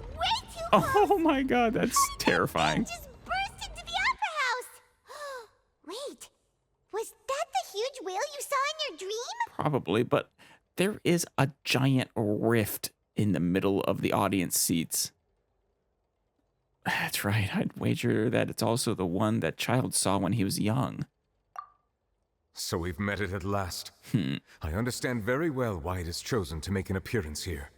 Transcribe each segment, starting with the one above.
way too close! Oh my god, that's terrifying. Just burst into the opera house! Wait, was that the huge whale you saw in your dream? Probably, but there is a giant rift in the middle of the audience seats. That's right, I'd wager that it's also the one that child saw when he was young. So we've met it at last. I understand very well why it has chosen to make an appearance here.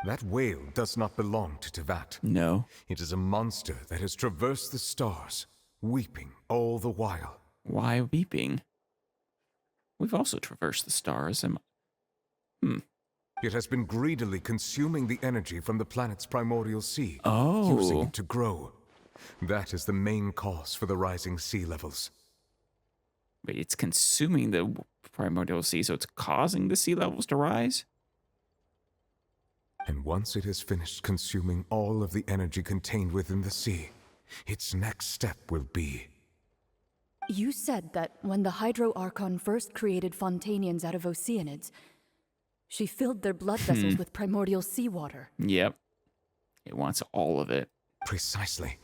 That whale does not belong to Teyvat. No. It is a monster that has traversed the stars, weeping all the while. Why weeping? We've also traversed the stars. It has been greedily consuming the energy from the planet's primordial sea, Oh. using it to grow. That is the main cause for the rising sea levels. Wait, it's consuming the primordial sea, so it's causing the sea levels to rise? And once it has finished consuming all of the energy contained within the sea, its next step will be... You said that when the Hydro Archon first created Fontanians out of Oceanids, she filled their blood vessels with primordial seawater. Yep. It wants all of it. Precisely.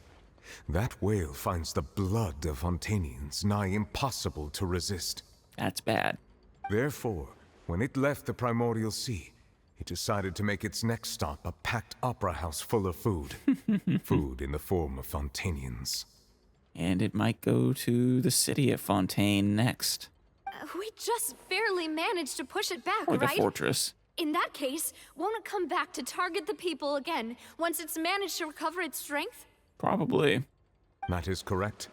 That whale finds the blood of Fontanians nigh impossible to resist. That's bad. Therefore, when it left the primordial sea, it decided to make its next stop a packed opera house full of food. Food in the form of Fontanians. And it might go to the city of Fontaine next. We just barely managed to push it back, Or the right? fortress. In that case, won't it come back to target the people again once it's managed to recover its strength? Probably. That is correct.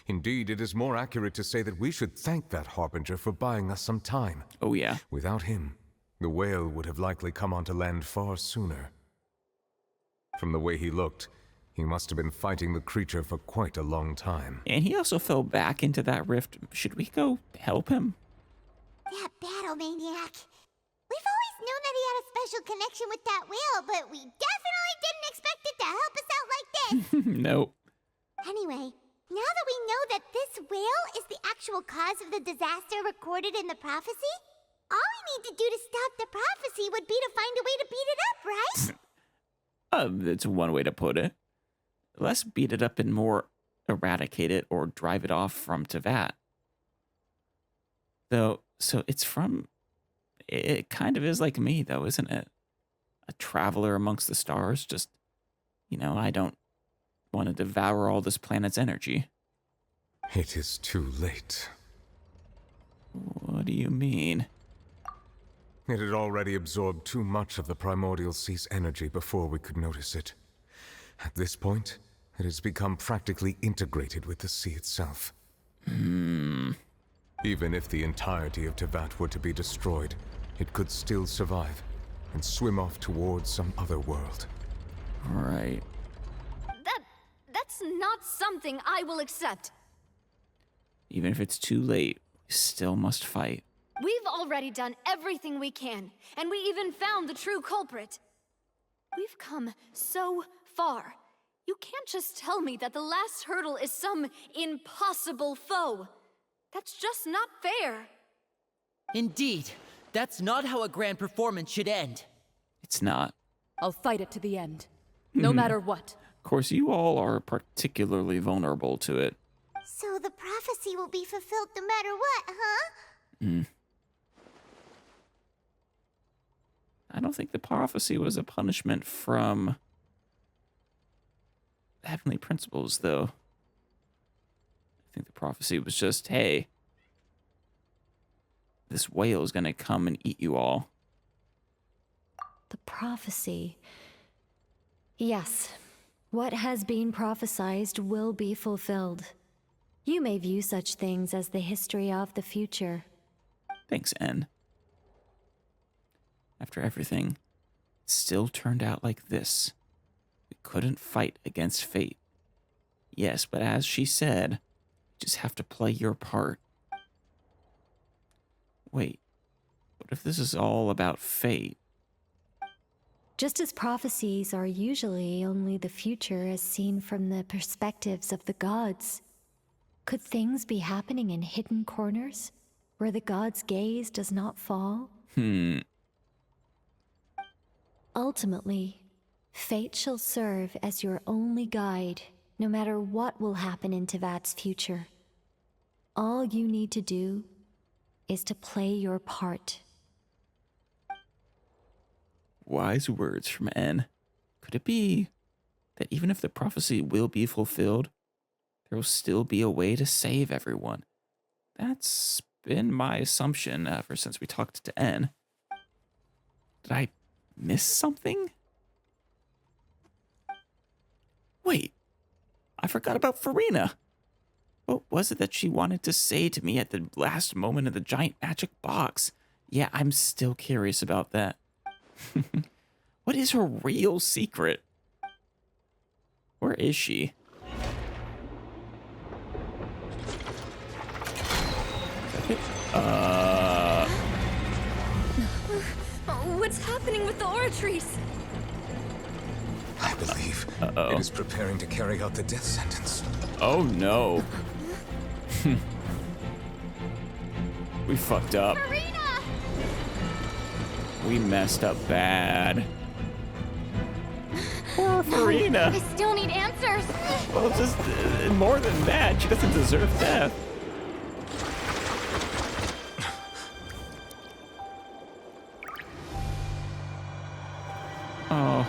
Indeed, it is more accurate to say that we should thank that Harbinger for buying us some time. Oh yeah. Without him, the whale would have likely come onto land far sooner. From the way he looked, he must have been fighting the creature for quite a long time. And he also fell back into that rift. Should we go help him? That battle maniac. We've always known that he had a special connection with that whale, but we definitely didn't expect it to help us out like this. Nope. Anyway, now that we know that this whale is the actual cause of the disaster recorded in the prophecy, all we need to do to stop the prophecy would be to find a way to beat it up, right? That's one way to put it. Let's beat it up and more eradicate it or drive it off from Teyvat. Though, so it's from... It kind of is like me, though, isn't it? A traveler amongst the stars. Just, I don't want to devour all this planet's energy. It is too late. What do you mean? It had already absorbed too much of the primordial sea's energy before we could notice it. At this point, it has become practically integrated with the sea itself. Even if the entirety of Teyvat were to be destroyed, it could still survive and swim off towards some other world. Right. That's not something I will accept. Even if it's too late, we still must fight. We've already done everything we can, and we even found the true culprit. We've come so far. You can't just tell me that the last hurdle is some impossible foe. That's just not fair. Indeed, that's not how a grand performance should end. It's not. I'll fight it to the end, no matter what. Of course, you all are particularly vulnerable to it. So the prophecy will be fulfilled no matter what, huh? I don't think the prophecy was a punishment from heavenly principles, though. I think the prophecy was just, hey, this whale is going to come and eat you all. The prophecy. Yes, what has been prophesied will be fulfilled. You may view such things as the history of the future. Thanks, N. After everything, it still turned out like this. We couldn't fight against fate. Yes, but as she said, you just have to play your part. Wait, what if this is all about fate? Just as prophecies are usually only the future as seen from the perspectives of the gods, could things be happening in hidden corners where the gods' gaze does not fall? Ultimately, Fate shall serve as your only guide, no matter what will happen in Teyvat's future. All you need to do is to play your part. Wise words from N. Could it be that even if the prophecy will be fulfilled, there will still be a way to save everyone? That's been my assumption ever since we talked to N. Did I miss something? Wait, I forgot about Farina. What was it that she wanted to say to me at the last moment of the giant magic box? Yeah, I'm still curious about that. What is her real secret? Where is she? What's happening with the oratories? I believe Uh-oh. it is preparing to carry out the death sentence. Oh no. We fucked up. Farina! We messed up bad. Poor Farina. I still need answers. Well, just more than that, she doesn't deserve death. Oh.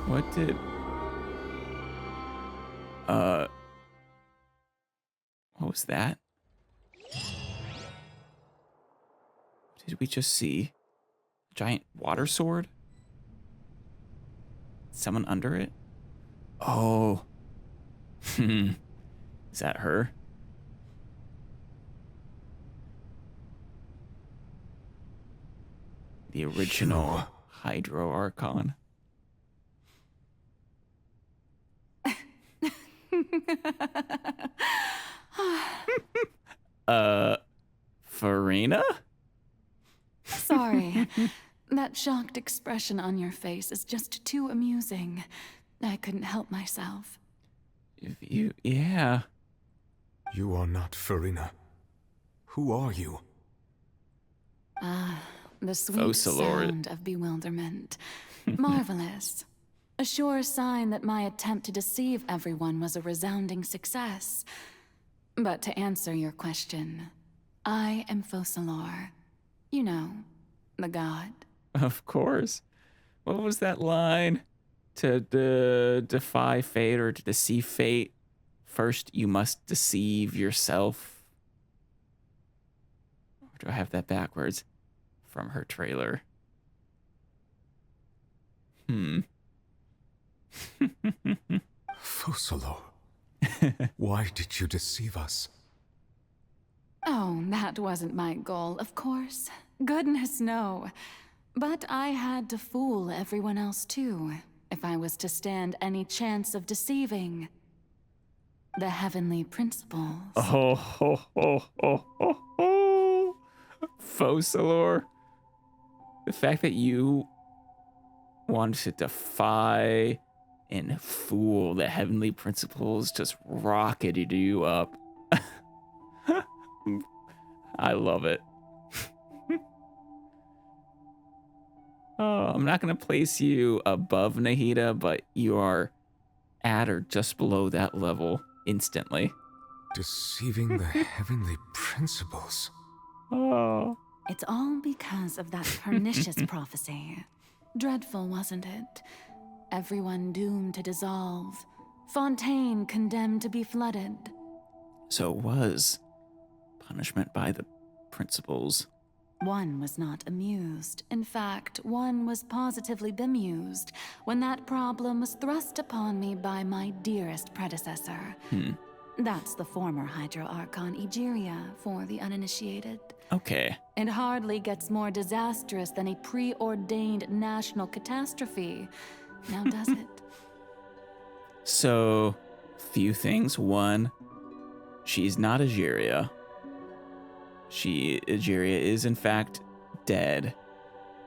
What did... What was that? What did we just see? A giant water sword? Someone under it? Oh. Is that her? The original Hydro Archon. Farina? Sorry. That shocked expression on your face is just too amusing. I couldn't help myself. Yeah. You are not Farina. Who are you? The sweet Focalor. sound of bewilderment. Marvelous. A sure sign that my attempt to deceive everyone was a resounding success. But to answer your question, I am Focalor. You know, the god. Of course. What was that line? To defy fate or to deceive fate, first you must deceive yourself. Or do I have that backwards? From her trailer. Focalor. Why did you deceive us? Oh, that wasn't my goal, of course. Goodness, no. But I had to fool everyone else too, if I was to stand any chance of deceiving the heavenly principles. Oh. Focalor. The fact that you wanted to defy and fool the heavenly principles just rocketed you up. I love it. Oh, I'm not going to place you above Nahida, but you are at or just below that level instantly. Deceiving the heavenly principles. Oh. It's all because of that pernicious prophecy. Dreadful, wasn't it? Everyone doomed to dissolve. Fontaine condemned to be flooded. So it was punishment by the principles. One was not amused. In fact, one was positively bemused when that problem was thrust upon me by my dearest predecessor. That's the former Hydro Archon Egeria for the uninitiated. Okay. It hardly gets more disastrous than a preordained national catastrophe. Now does it? So, few things. One, she's not Egeria. Egeria is in fact dead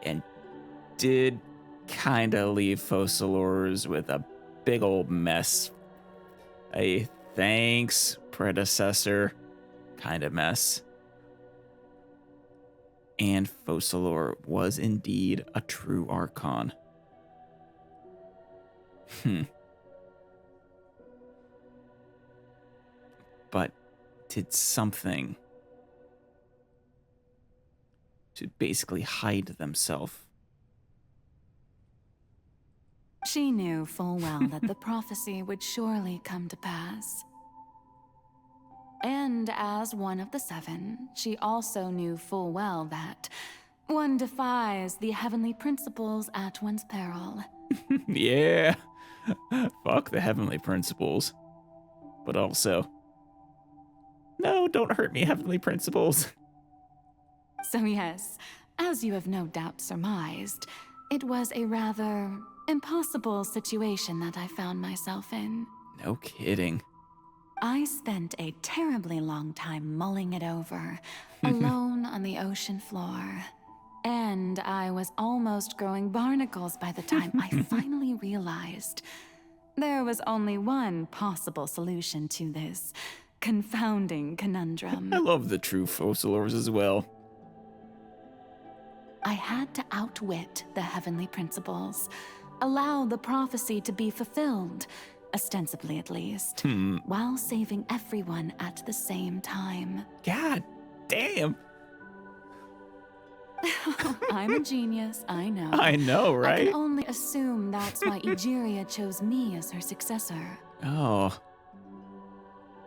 and did kind of leave Focalors with a big old mess. Thanks, predecessor. kind of mess. And Focalor was indeed a true Archon. But did something to basically hide themselves. She knew full well that the prophecy would surely come to pass. And as one of the seven, she also knew full well that one defies the heavenly principles at one's peril. Yeah. Fuck the heavenly principles. But also, no, don't hurt me, heavenly principles. So yes, as you have no doubt surmised, it was a rather impossible situation that I found myself in. No kidding. I spent a terribly long time mulling it over, alone on the ocean floor. And I was almost growing barnacles by the time I finally realized there was only one possible solution to this confounding conundrum. I love the true Focalors as well. I had to outwit the heavenly principles, allow the prophecy to be fulfilled, ostensibly at least, while saving everyone at the same time. God damn. I'm a genius, I know. I know, I right? can only assume that's why Egeria chose me as her successor. Oh.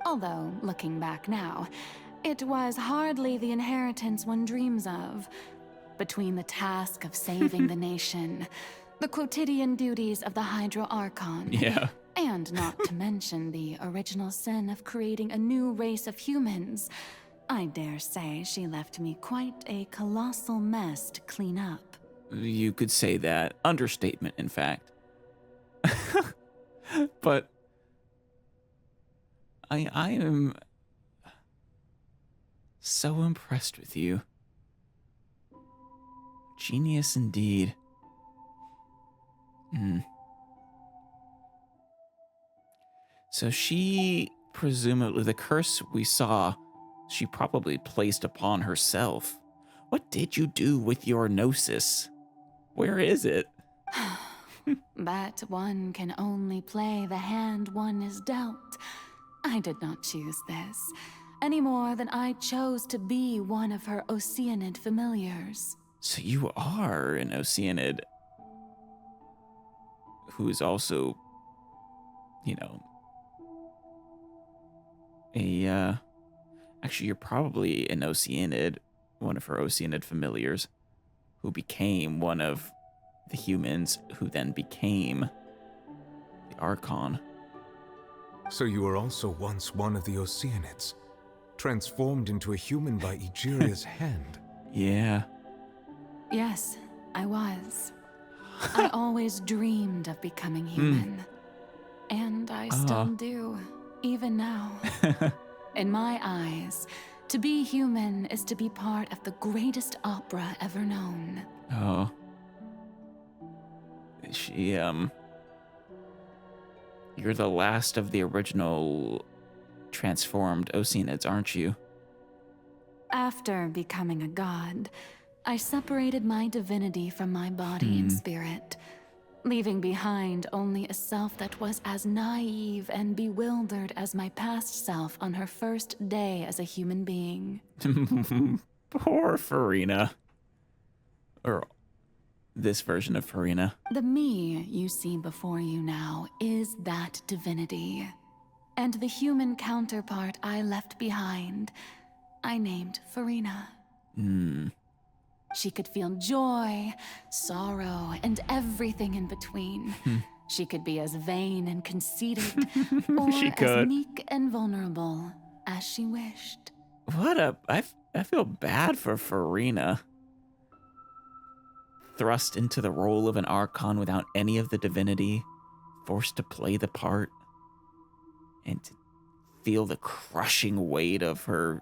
Although, looking back now, it was hardly the inheritance one dreams of. Between the task of saving the nation, the quotidian duties of the Hydro Archon, Yeah. and not to mention the original sin of creating a new race of humans, I dare say she left me quite a colossal mess to clean up. You could say that. Understatement, in fact. But I am so impressed with you. Genius indeed. So she, presumably, the curse we saw, she probably placed upon herself. What did you do with your gnosis? Where is it? But one can only play the hand one is dealt. I did not choose this, any more than I chose to be one of her Oceanid familiars. So you are an Oceanid who is also, you know, actually, you're probably an Oceanid, one of her Oceanid familiars, who became one of the humans who then became the Archon. So you were also once one of the Oceanids, transformed into a human by Egeria's hand. Yeah. Yes, I was. I always dreamed of becoming human. And I still do, even now. In my eyes, to be human is to be part of the greatest opera ever known. Oh. She, you're the last of the original transformed Oceanids, aren't you? After becoming a god, I separated my divinity from my body and spirit, leaving behind only a self that was as naive and bewildered as my past self on her first day as a human being. Poor Farina. Or this version of Farina. The me you see before you now is that divinity. And the human counterpart I left behind, I named Farina. She could feel joy, sorrow, and everything in between. She could be as vain and conceited, or as meek and vulnerable as she wished. I feel bad for Farina. Thrust into the role of an Archon without any of the divinity, forced to play the part, and to feel the crushing weight of her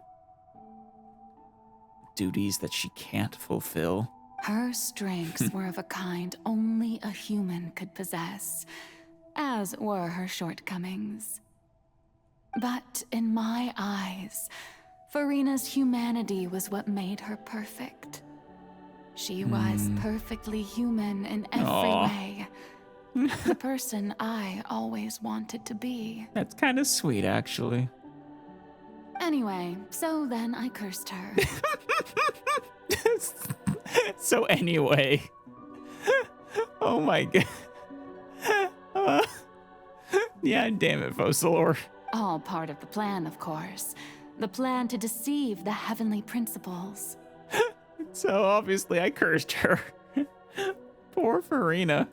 duties that she can't fulfill. Her strengths were of a kind only a human could possess, as were her shortcomings. But in my eyes, Farina's humanity was what made her perfect. She was perfectly human in every Aw. way. The person I always wanted to be. That's kind of sweet, actually. Anyway, so then I cursed her. So anyway. Oh my god. Yeah, damn it, Focalor. All part of the plan, of course. The plan to deceive the heavenly principles. So obviously I cursed her. Poor Farina.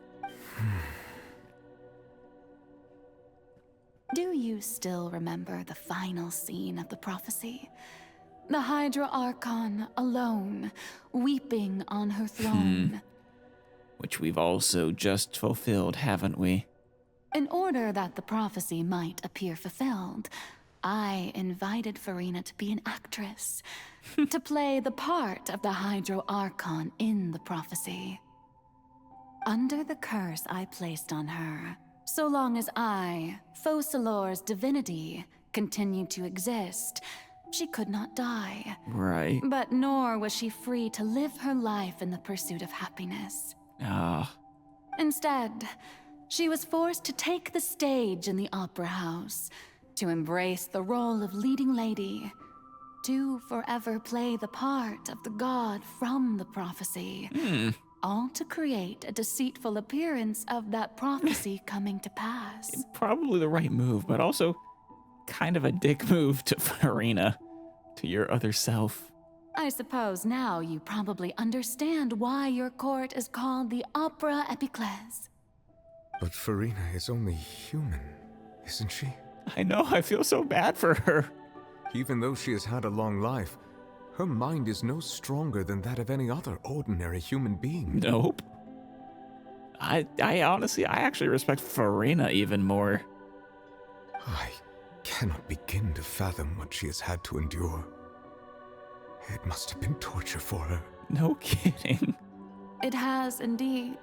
Do you still remember the final scene of the prophecy? The Hydra Archon alone, weeping on her throne. Which we've also just fulfilled, haven't we? In order that the prophecy might appear fulfilled, I invited Farina to be an actress, to play the part of the Hydro Archon in the prophecy. Under the curse I placed on her, so long as I, Focalor's divinity, continued to exist, she could not die. Right. But nor was she free to live her life in the pursuit of happiness. Ah. Instead, she was forced to take the stage in the opera house, to embrace the role of leading lady, to forever play the part of the god from the prophecy, all to create a deceitful appearance of that prophecy coming to pass. Probably the right move, but also kind of a dick move to Farina, to your other self. I suppose now you probably understand why your court is called the Opera Epiclese. But Farina is only human, isn't she? I know, I feel so bad for her. Even though she has had a long life, her mind is no stronger than that of any other ordinary human being. Nope. I honestly, I actually respect Farina even more. I cannot begin to fathom what she has had to endure. It must have been torture for her. No kidding. It has indeed.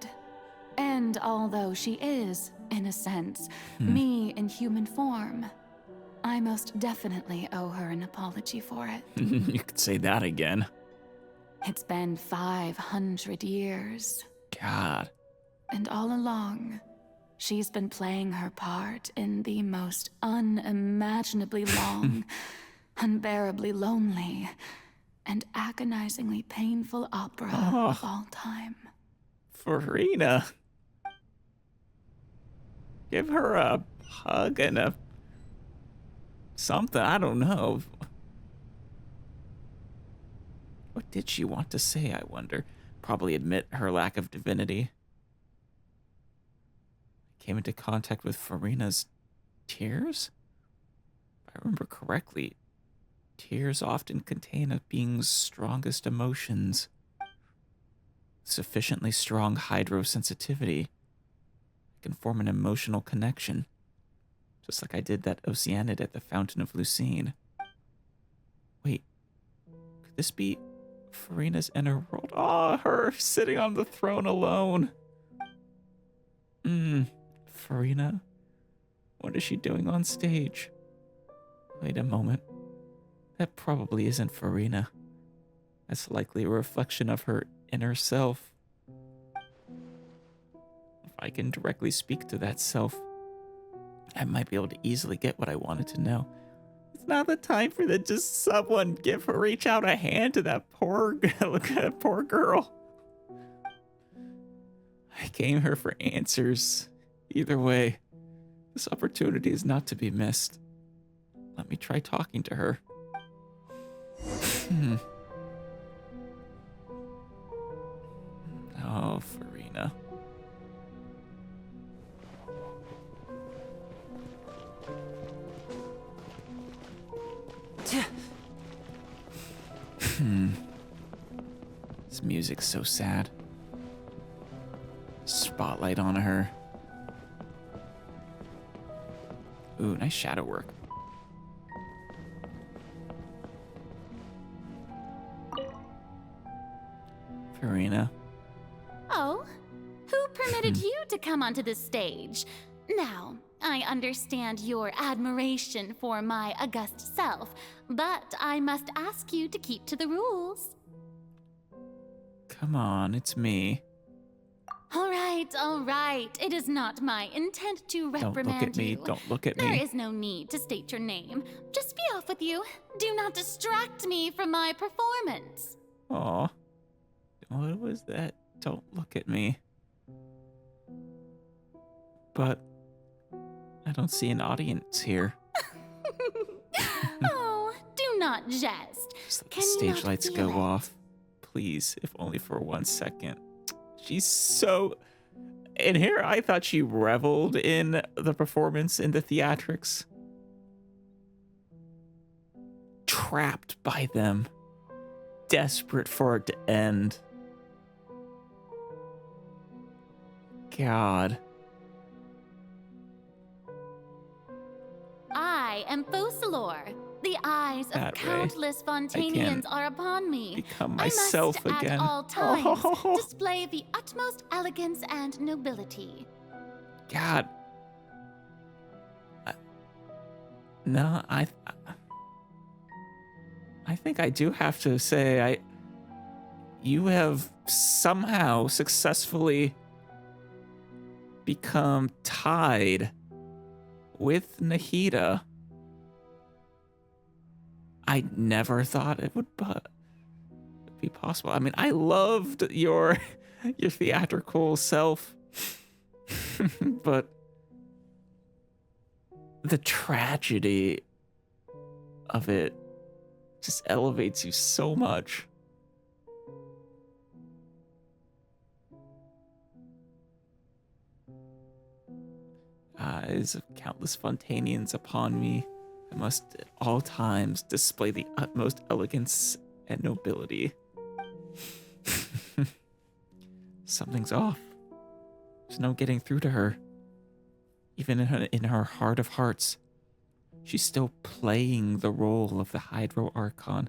And although she is, in a sense, me in human form, I most definitely owe her an apology for it. You could say that again. It's been 500 years. God. And all along, she's been playing her part in the most unimaginably long, unbearably lonely, and agonizingly painful opera of all time. Farina. Give her a hug and a something, I don't know. What did she want to say, I wonder? Probably admit her lack of divinity. Came into contact with Farina's tears? If I remember correctly, tears often contain a being's strongest emotions. Sufficiently strong hydrosensitivity can form an emotional connection, just like I did that Oceanid at the Fountain of Lucine. Wait, could this be Farina's inner world? Ah, her sitting on the throne alone. Farina? What is she doing on stage? Wait a moment. That probably isn't Farina. That's likely a reflection of her inner self. If I can directly speak to that self, I might be able to easily get what I wanted to know. It's not the time for that. Just someone reach out a hand to that poor, look at that poor girl. I came here for answers. Either way, this opportunity is not to be missed. Let me try talking to her. Oh, Farina. This music's so sad. Spotlight on her. Ooh, nice shadow work. Farina. Oh, who permitted you to come onto the stage? Now, I understand your admiration for my august self, but I must ask you to keep to the rules. Come on, it's me. All right. It is not my intent to reprimand Don't look at me. you. Don't look at There me. is no need to state your name. Just be off with you. Do not distract me from my performance. Aw. What was that? Don't look at me. But I don't see an audience here. Oh, do not jest. Just let the Can you stage not lights feel go it? off. Please, if only for 1 second. She's so... In here, I thought she reveled in the performance, in the theatrics. Trapped by them. Desperate for it to end. God. I am Focalor. The eyes of That way, countless Fontanians are upon me. become I myself must again. at all times Oh. display the utmost elegance and nobility. God. No, I think I do have to say you have somehow successfully become tied with Nahida. I never thought it would be possible. I mean, I loved your theatrical self, but the tragedy of it just elevates you so much. Eyes of countless Fontanians upon me, I must at all times display the utmost elegance and nobility. Something's off. There's no getting through to her. Even in her heart of hearts, she's still playing the role of the Hydro Archon.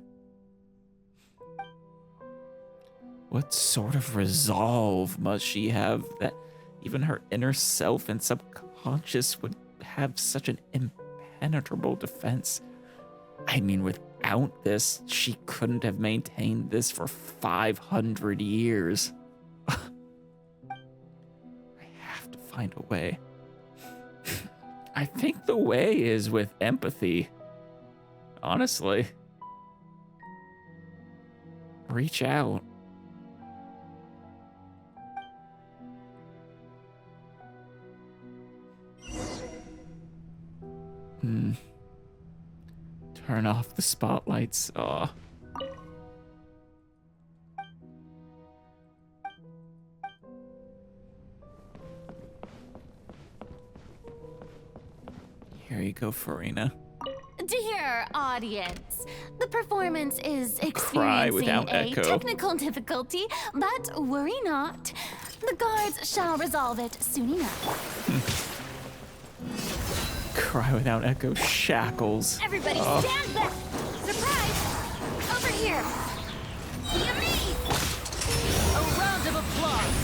What sort of resolve must she have that even her inner self and subconscious would have such an impenetrable defense? I mean, without this, she couldn't have maintained this for 500 years. I have to find a way. I think the way is with empathy. Honestly. Reach out. Turn off the spotlights. Aw. Here you go, Farina. Dear audience, the performance is Cry without experiencing a echo. technical difficulty, but worry not. The guards shall resolve it soon enough. Cry without echo. Shackles. Everybody stand back! Surprise! Over here! Yummy! A round of applause!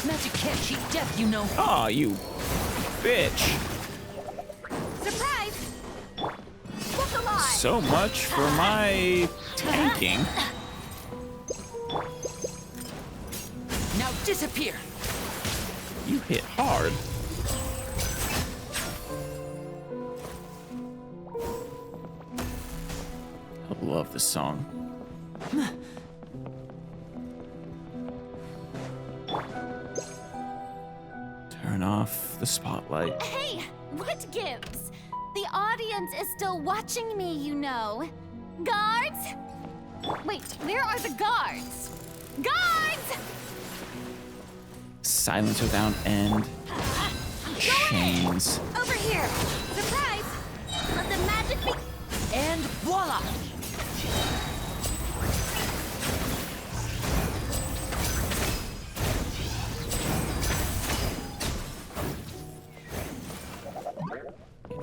Magic can't cheat death, you know. Aw, you bitch. Surprise! Look alive! So much for my tanking. Now disappear! You hit hard. I love this song. Turn off the spotlight. Hey, what gives? The audience is still watching me, you know. Guards? Wait, where are the guards? Guards! Silence without end. Chains. Over here! Surprise! Let the magic be... And voila!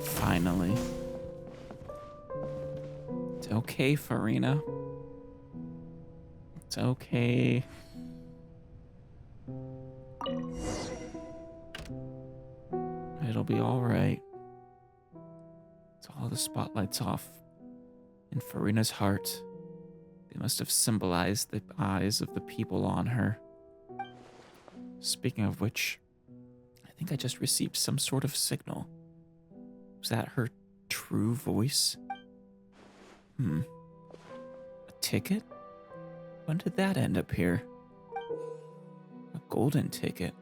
Finally. It's okay, Farina. It's okay. it'll be alright. With all the spotlights off in Farina's heart, they must have symbolized the eyes of the people on her. Speaking of which, I think I just received some sort of signal. Was that her true voice? A ticket? When did that end up here? A golden ticket.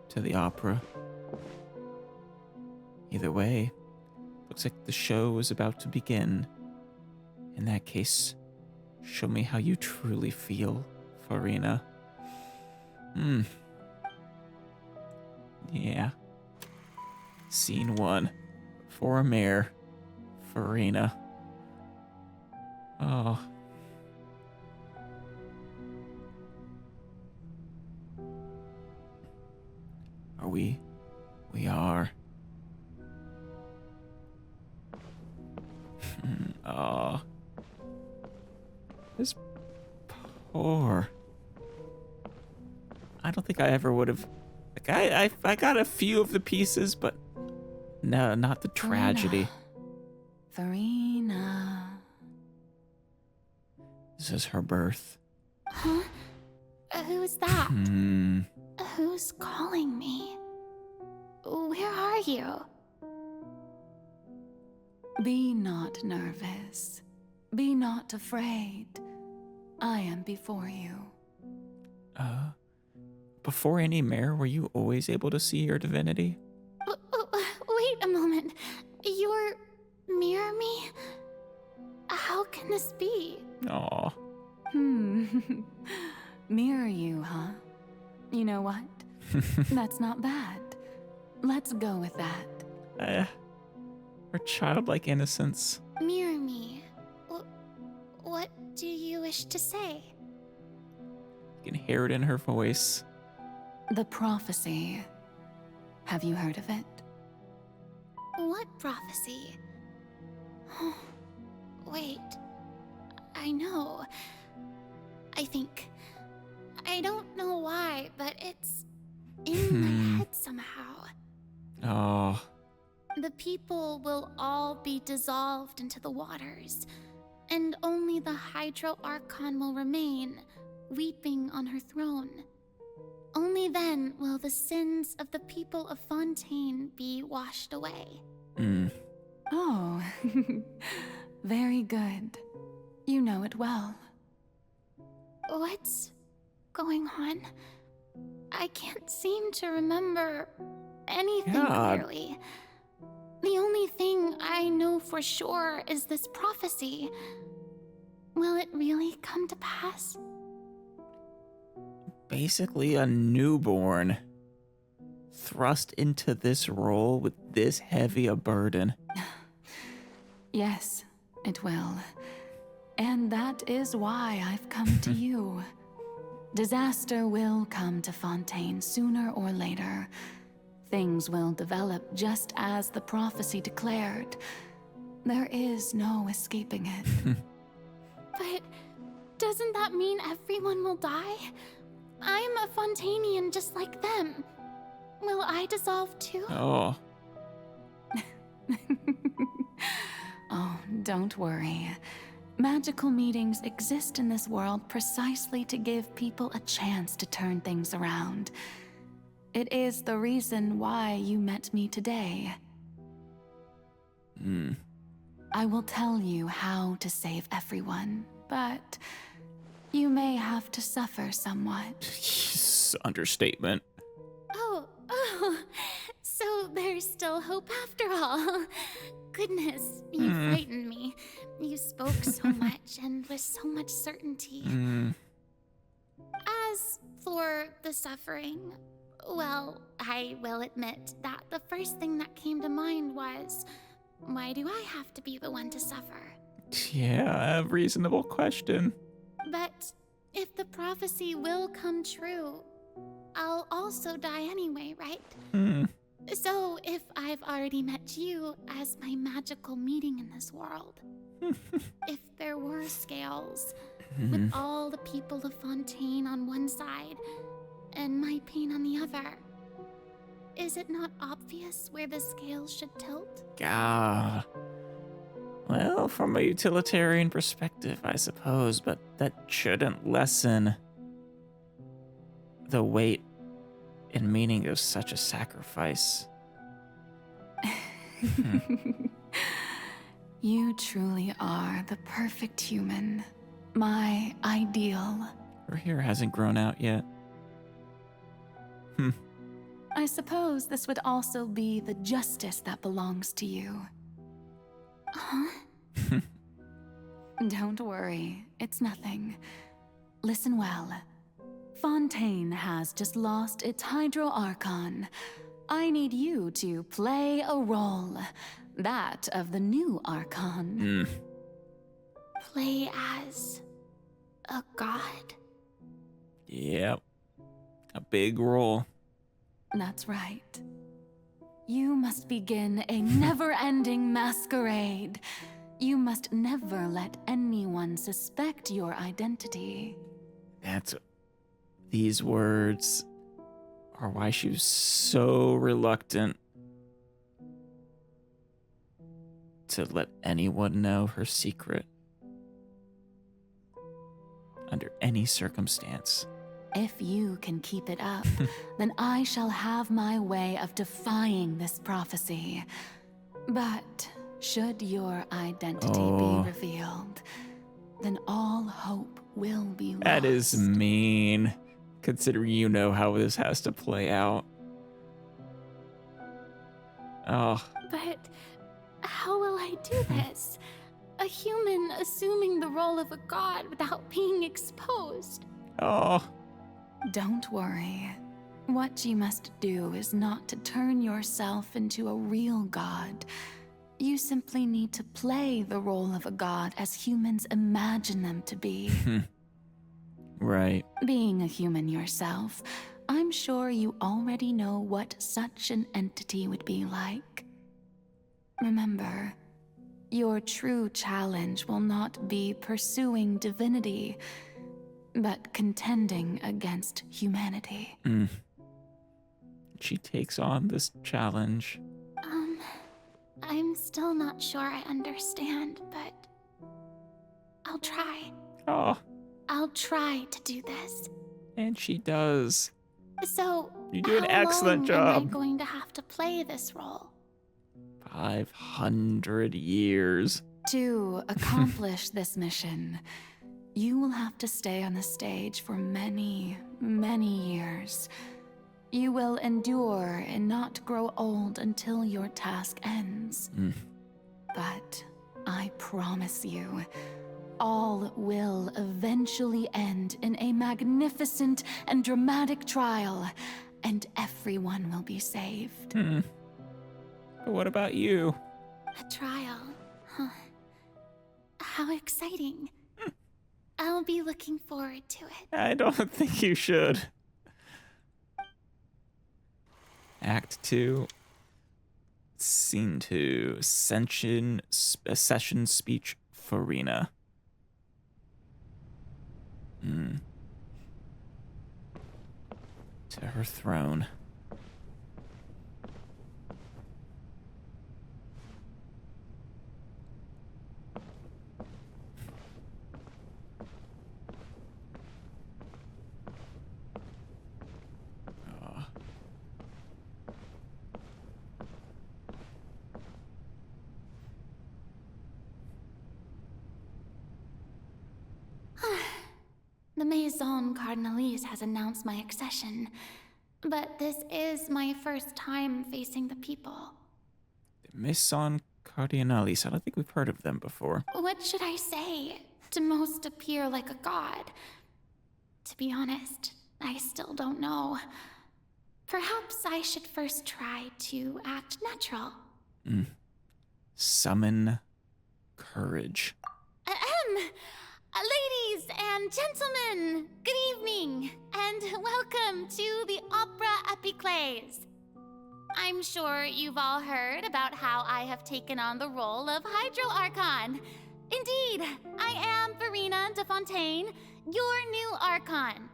To the opera. Either way, looks like the show is about to begin. In that case, show me how you truly feel, Farina. Yeah. Scene 1. For a mare, Farina. Oh. Are we? We are. Oh. This poor. I don't think I ever would have. Like I got a few of the pieces, but no, not the tragedy. Farina. This is her birth. Huh? Who's that? Who's calling me? Where are you? Be not nervous. Be not afraid. I am before you. Before any mare, were you always able to see your divinity? Wait a moment. You're near me? How can this be? Aw. Mirror you, huh? You know what? That's not bad. Let's go with that. Her childlike innocence. Mirror me. What do you wish to say? You can hear it in her voice. The prophecy. Have you heard of it? What prophecy? Wait. I know. I think. I don't know why, but it's in my head somehow. Oh. The people will all be dissolved into the waters, and only the Hydro Archon will remain, weeping on her throne. Only then will the sins of the people of Fontaine be washed away. Oh, very good. You know it well. What's going on? I can't seem to remember anything clearly. The only thing I know for sure is this prophecy. Will it really come to pass? Basically a newborn thrust into this role with this heavy a burden. Yes, it will. And that is why I've come to you. Disaster will come to Fontaine sooner or later. Things will develop just as the prophecy declared. There is no escaping it. But doesn't that mean everyone will die? I'm a Fontainian just like them. Will I dissolve too? Oh. Oh, don't worry. Magical meetings exist in this world precisely to give people a chance to turn things around. It is the reason why you met me today. I will tell you how to save everyone, but you may have to suffer somewhat. Understatement. Oh, so there's still hope after all. Goodness, you frightened me. You spoke so much and with so much certainty. As for the suffering, well, I will admit that the first thing that came to mind was, why do I have to be the one to suffer? Yeah, a reasonable question. But if the prophecy will come true, I'll also die anyway, right? So if I've already met you as my magical meeting in this world, if there were scales, with all the people of Fontaine on one side, and my pain on the other. Is it not obvious where the scales should tilt? God. Well, from a utilitarian perspective, I suppose, but that shouldn't lessen the weight and meaning of such a sacrifice. You truly are the perfect human. My ideal. Her hair hasn't grown out yet. I suppose this would also be the justice that belongs to you. Huh? Don't worry, it's nothing. Listen well. Fontaine has just lost its Hydro Archon. I need you to play a role. That of the new Archon. Play as a god? Yep. A big role. That's right. You must begin a never-ending masquerade. You must never let anyone suspect your identity. These words are why she was so reluctant to let anyone know her secret. Under any circumstance. If you can keep it up, then I shall have my way of defying this prophecy. But should your identity be revealed, then all hope will be lost. That is mean, considering you know how this has to play out. Oh. But how will I do this? A human assuming the role of a god without being exposed. Oh. Don't worry. What you must do is not to turn yourself into a real god. You simply need to play the role of a god as humans imagine them to be. Right. Being a human yourself, I'm sure you already know what such an entity would be like. Remember, your true challenge will not be pursuing divinity, but contending against humanity. She takes on this challenge. I'm still not sure I understand, but I'll try. Oh. I'll try to do this. And she does. So, You do an how excellent long am I job. going to have to play this role? 500 years. To accomplish this mission, you will have to stay on the stage for many, many years. You will endure and not grow old until your task ends. But I promise you, all will eventually end in a magnificent and dramatic trial, and everyone will be saved. But what about you? A trial? Huh. How exciting. I'll be looking forward to it. I don't think you should. Act 2. Scene 2. Session speech for Rena. To her throne. The Maison Cardinalise has announced my accession, but this is my first time facing the people. Maison Cardinalise. I don't think we've heard of them before. What should I say to most appear like a god? To be honest, I still don't know. Perhaps I should first try to act natural. Summon courage. Ladies and gentlemen, good evening, and welcome to the Opera Epiclese. I'm sure you've all heard about how I have taken on the role of Hydro Archon. Indeed, I am Verena de Fontaine, your new Archon.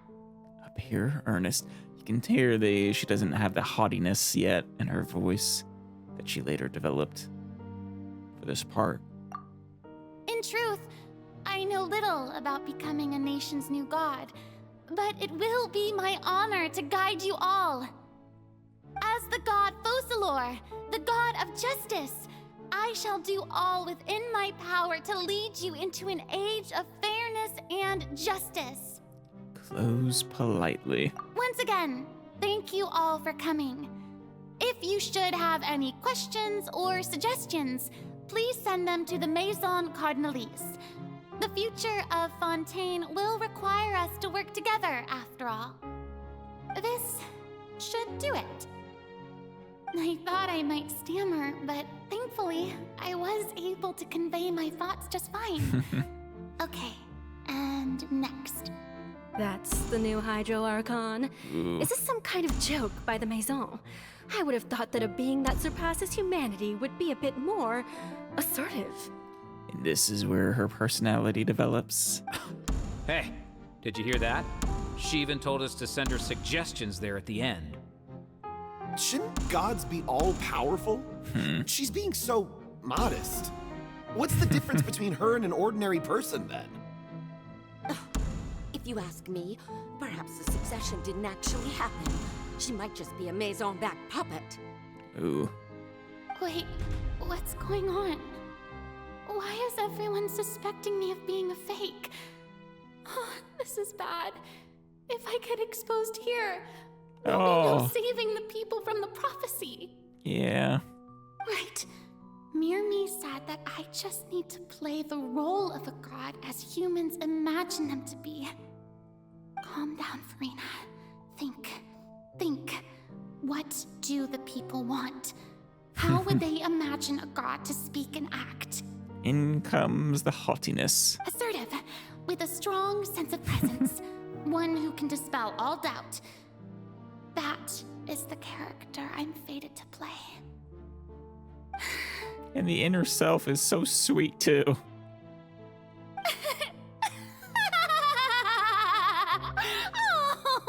Up here, Ernest. can hear she doesn't have the haughtiness yet in her voice that she later developed for this part. In truth, I know little about becoming a nation's new god, but it will be my honor to guide you all. As the god Focalor, the god of justice, I shall do all within my power to lead you into an age of fairness and justice. Close politely. Once again, thank you all for coming. If you should have any questions or suggestions, please send them to the Maison Cardinalise. The future of Fontaine will require us to work together, after all. This should do it. I thought I might stammer, but thankfully, I was able to convey my thoughts just fine. Okay, and next. That's the new Hydro Archon. Ooh. Is this some kind of joke by the Maison? I would have thought that a being that surpasses humanity would be a bit more assertive. And this is where her personality develops. Hey, did you hear that? She even told us to send her suggestions there at the end. Shouldn't gods be all-powerful? She's being so modest. What's the difference between her and an ordinary person, then? If you ask me, perhaps the succession didn't actually happen. She might just be a Maison-backed puppet. Ooh. Wait, what's going on? Why is everyone suspecting me of being a fake? Oh, this is bad. If I get exposed here, there'll be no saving the people from the prophecy. Yeah. Right. Mirmi said that I just need to play the role of a god as humans imagine them to be. Calm down, Farina. Think. What do the people want? How would they imagine a god to speak and act? In comes the haughtiness. Assertive, with a strong sense of presence. One who can dispel all doubt. That is the character I'm fated to play. And the inner self is so sweet, too.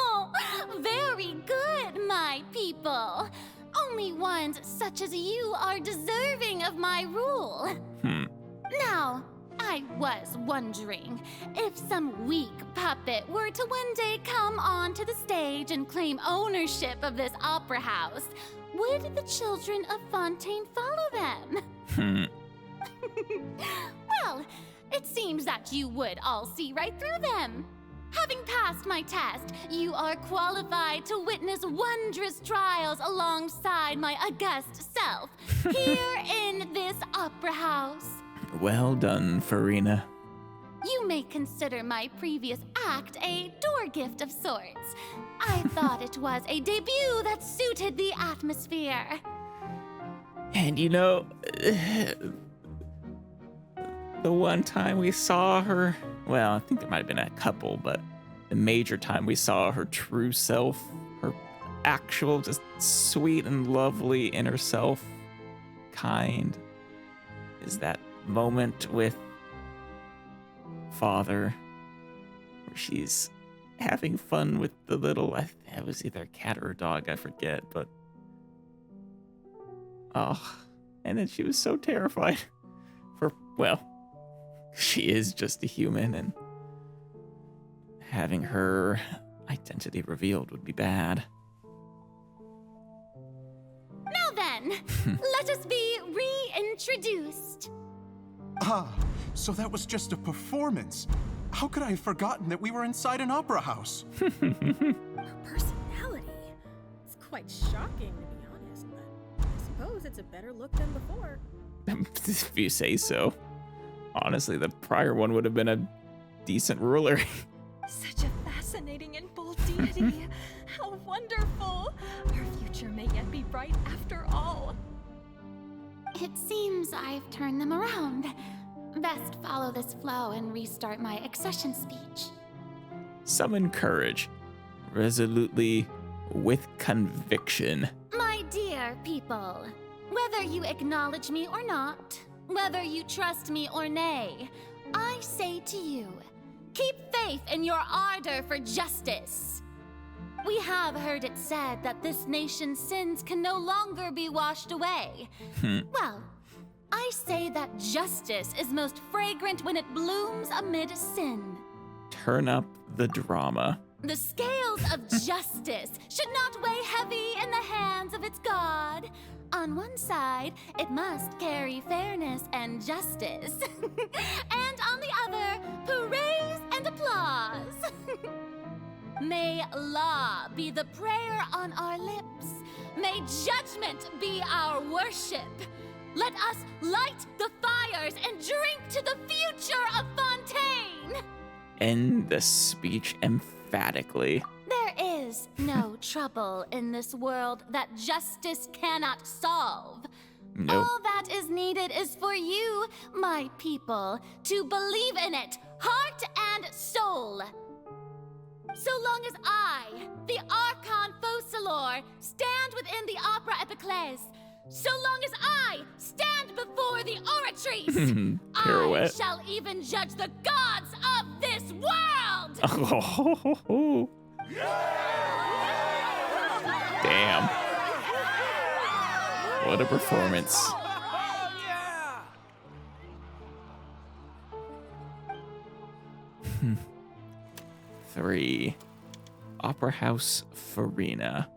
Oh, very good, my people. Only ones such as you are deserving of my rule. Now, I was wondering if some weak puppet were to one day come onto the stage and claim ownership of this opera house, would the children of Fontaine follow them? Well, it seems that you would all see right through them. Having passed my test, you are qualified to witness wondrous trials alongside my august self, here in this opera house. Well done, Farina. You may consider my previous act a door gift of sorts. I thought it was a debut that suited the atmosphere. And you know, the one time we saw her, well, I think there might have been a couple, but the major time we saw her true self, her actual, just sweet and lovely inner self, kind, is that moment with Father, where she's having fun with the little, it was either a cat or a dog, I forget, but and then she was so terrified well, she is just a human, and having her identity revealed would be bad. Now then, let us be reintroduced. Ah, so that was just a performance. How could I have forgotten that we were inside an opera house? Her personality. It's quite shocking, to be honest, but I suppose it's a better look than before. If you say so. Honestly, the prior one would have been a decent ruler. Such a fascinating and bold deity. How wonderful. Our future may yet be bright after all. It seems I've turned them around. Best follow this flow and restart my accession speech. Summon courage. Resolutely, with conviction. My dear people, whether you acknowledge me or not, whether you trust me or nay, I say to you, keep faith in your ardor for justice. We have heard it said that this nation's sins can no longer be washed away. Well, I say that justice is most fragrant when it blooms amid sin. Turn up the drama. The scales of justice should not weigh heavy in the hands of its God. On one side, it must carry fairness and justice. And on the other, praise and applause. May law be the prayer on our lips. May judgment be our worship. Let us light the fires and drink to the future of Fontaine. End the speech emphatically. There is no trouble in this world that justice cannot solve. Nope. All that is needed is for you, my people, to believe in it, heart and soul. So long as I, the Archon Focalor, stand within the Opera Epiclese, so long as I stand before the oratrice, I Pirouette. shall even judge the gods of this world! Oh, damn. What a performance. 3. Opera House Farina.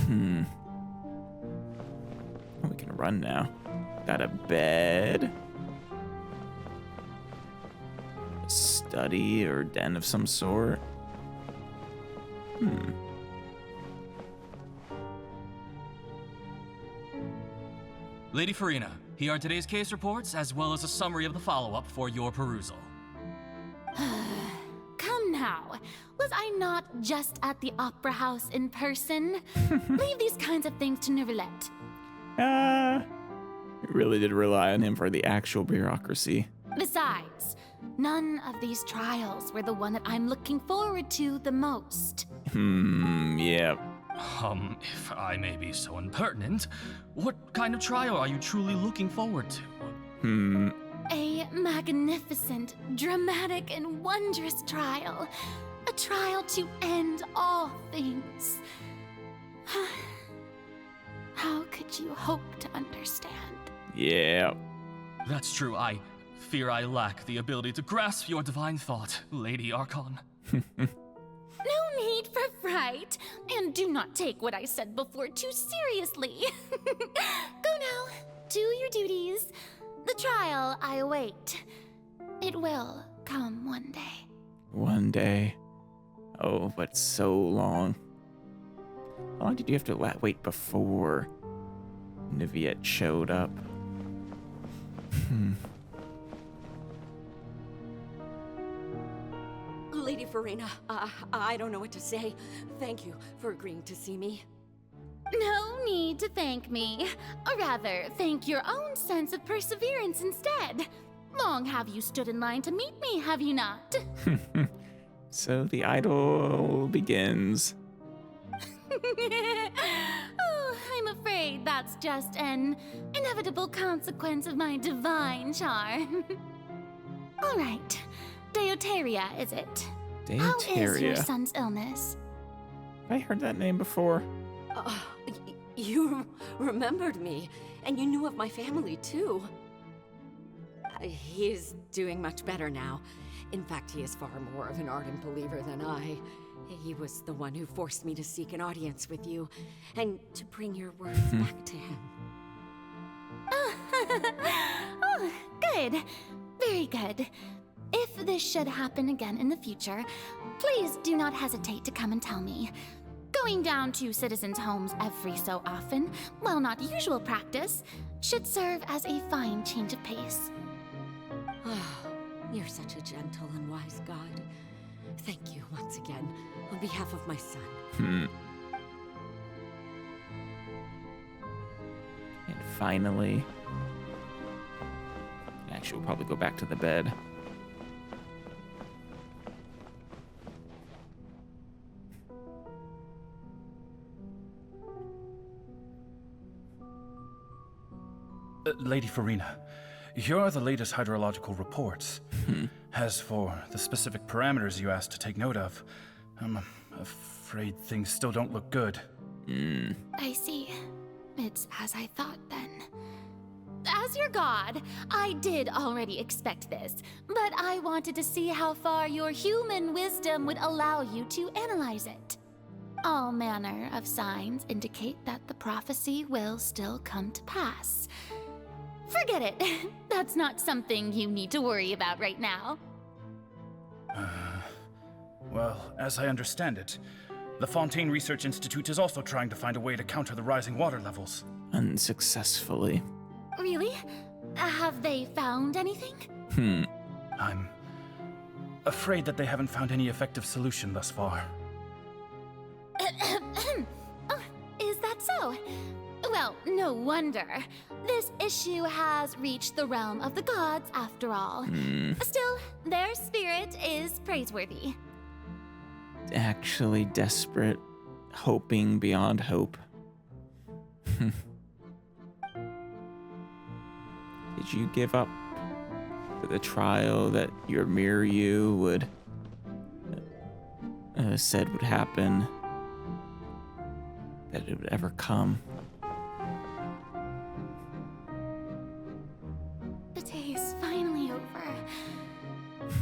Oh, we can run now. Got a bed. A study or den of some sort. Lady Farina, here are today's case reports, as well as a summary of the follow-up for your perusal. Come now, was I not just at the Opera House in person? Leave these kinds of things to Neuvillette. You really did rely on him for the actual bureaucracy. Besides, none of these trials were the one that I'm looking forward to the most. Yeah. If I may be so impertinent, what kind of trial are you truly looking forward to? A magnificent, dramatic, and wondrous trial. A trial to end all things. How could you hope to understand? Yeah. That's true. I fear I lack the ability to grasp your divine thought, Lady Archon. No need for fright, and do not take what I said before too seriously. Go now, do your duties. The trial I await. It will come one day. One day. Oh, but so long. How long did you have to wait before Neuvillette showed up? Lady Farina, I don't know what to say. Thank you for agreeing to see me. No need to thank me. Or rather, thank your own sense of perseverance instead. Long have you stood in line to meet me, have you not? So the idol begins. Oh, I'm afraid that's just an inevitable consequence of my divine charm. All right. Deoteria, is it? How is your Deoteria. son's illness? I heard that name before. You remembered me, and you knew of my family, too. He is doing much better now. In fact, he is far more of an ardent believer than I. He was the one who forced me to seek an audience with you, and to bring your words back to him. Oh, good. Very good. If this should happen again in the future, please do not hesitate to come and tell me. Going down to citizens' homes every so often, while not usual practice, should serve as a fine change of pace. You're such a gentle and wise God. Thank you once again, on behalf of my son. And finally... Actually, we'll probably go back to the bed. Lady Farina, here are the latest hydrological reports. As for the specific parameters you asked to take note of, I'm afraid things still don't look good. I see. It's as I thought then. As your god, I did already expect this, but I wanted to see how far your human wisdom would allow you to analyze it. All manner of signs indicate that the prophecy will still come to pass. Forget it. That's not something you need to worry about right now. Well, as I understand it, the Fontaine Research Institute is also trying to find a way to counter the rising water levels. Unsuccessfully. Really? Have they found anything? I'm afraid that they haven't found any effective solution thus far. Oh, is that so? Well, no wonder. This issue has reached the realm of the gods after all. Still, their spirit is praiseworthy. Actually desperate, hoping beyond hope. Did you give up for the trial that your miHoYo would said would happen? That it would ever come? The day is finally over.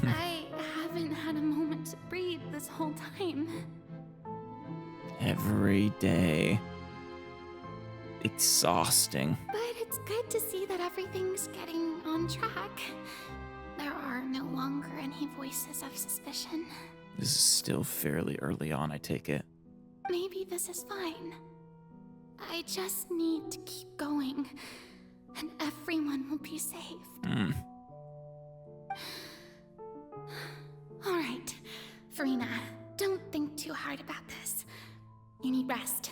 I haven't had a moment to breathe this whole time. Every day. Exhausting. But it's good to see that everything's getting on track. There are no longer any voices of suspicion. This is still fairly early on, I take it. Maybe this is fine. I just need to keep going, and everyone will be saved. All right, Furina, don't think too hard about this. You need rest.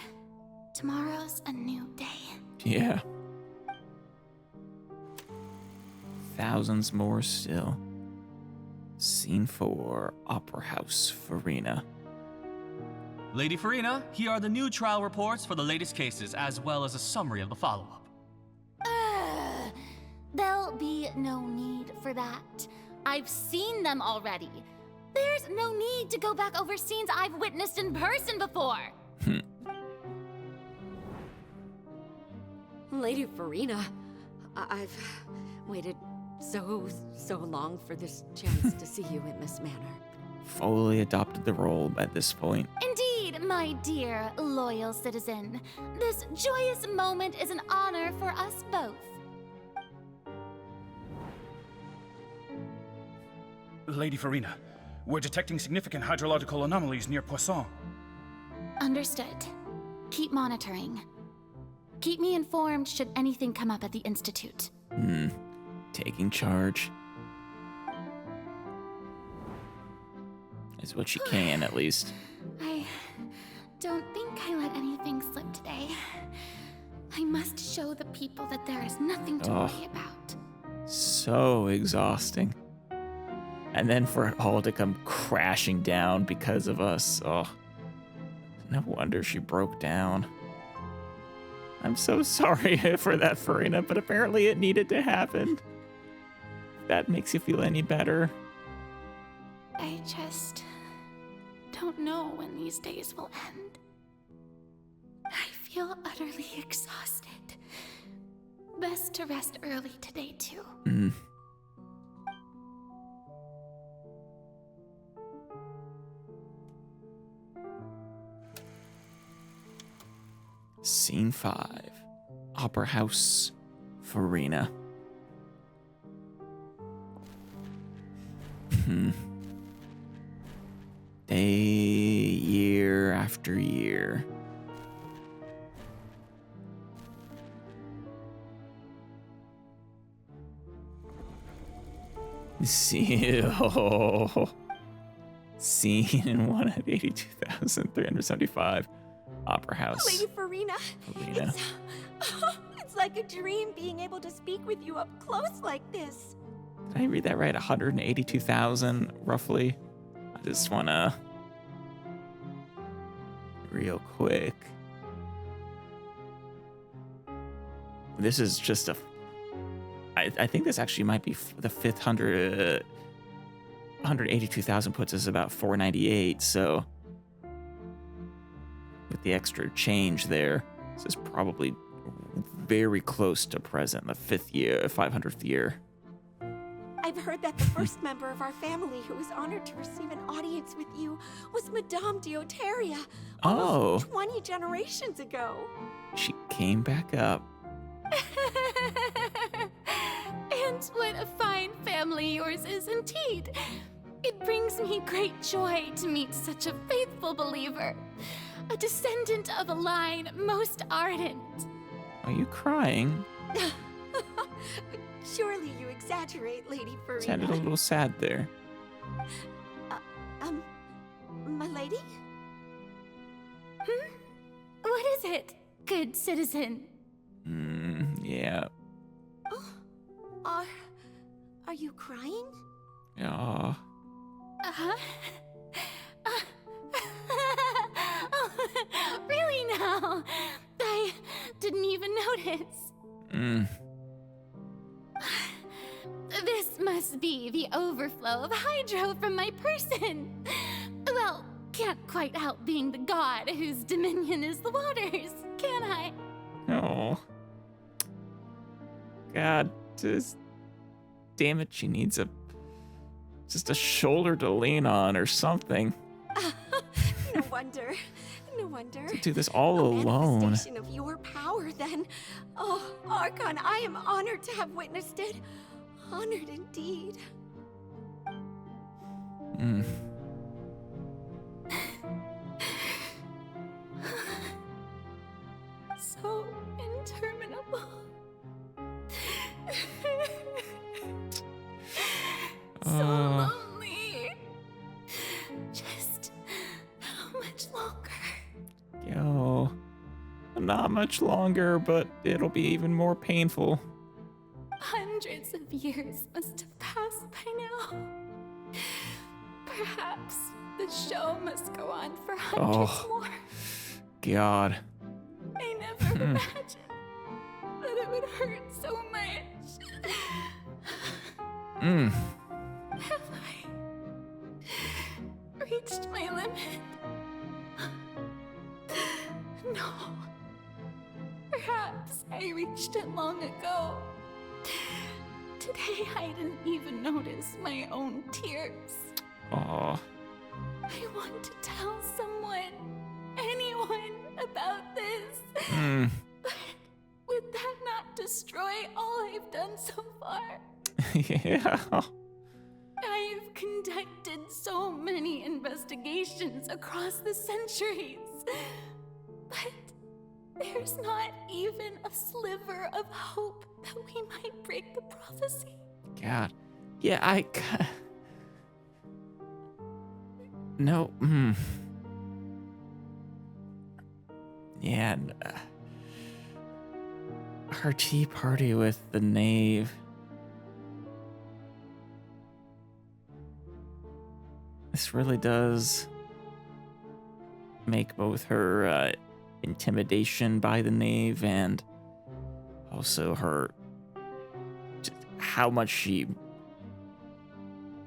Tomorrow's a new day. Yeah. Thousands more still. Scene 4, Opera House, Furina. Lady Furina, here are the new trial reports for the latest cases, as well as a summary of the follow-up. There'll be no need for that. I've seen them already. There's no need to go back over scenes I've witnessed in person before. Lady Furina, I've waited so long for this chance to see you in this manner. Fully adopted the role at this point. Indeed, my dear, loyal citizen. This joyous moment is an honor for us both. Lady Furina, we're detecting significant hydrological anomalies near Poisson. Understood. Keep monitoring. Keep me informed should anything come up at the Institute. Taking charge. Is what she can, at least. I don't think I let anything slip today. I must show the people that there is nothing to worry about. So exhausting. And then for it all to come crashing down because of us. Oh, no wonder she broke down. I'm so sorry for that, Furina, but apparently it needed to happen. If that makes you feel any better. I just don't know when these days will end. I feel utterly exhausted. Best to rest early today, too. Scene 5, Opera House, Furina. Day, year after year. Scene 1 of 82,375. Opera House. Lady Furina. Furina. It's like a dream being able to speak with you up close like this. Did I read that right? 182,000, roughly. I just wanna real quick. This is just a I think this actually might be the 182,000 puts us about 498. So with the extra change there, this is probably very close to present, the 500th year. I've heard that the first member of our family who was honored to receive an audience with you was Madame Deoteria. Oh. 20 generations ago. She came back up. And what a fine family yours is indeed. It brings me great joy to meet such a faithful believer, a descendant of a line most ardent. Are you crying? Surely you exaggerate, Lady Farina. Sounded a little sad there. My lady? What is it, good citizen? Yeah. Are you crying? Aw. Uh-huh. Really now? I didn't even notice. This must be the overflow of hydro from my person. Well, can't quite help being the god whose dominion is the waters, can I? Oh. God, just damn it, she needs just a shoulder to lean on or something. No wonder. No wonder. To do this all alone. Manifestation of your power, then. Oh, Archon, I am honored to have witnessed it. Honored indeed. So interminable. So lonely. Just how much longer? Yo. Not much longer, but it'll be even more painful. Hundreds of years must have passed by now. Perhaps the show must go on for hundreds more. God. I never imagined that it would hurt so much. Have I reached my limit? No. Perhaps I reached it long ago. Today I didn't even notice my own tears. Aw. I want to tell someone, anyone, about this. But would that not destroy all I've done so far? Yeah. I've conducted so many investigations across the centuries. But there's not even a sliver of hope that we might break the prophecy. God. Yeah, No, Yeah, her tea party with the knave. This really does make both her intimidation by the knave and also her how much she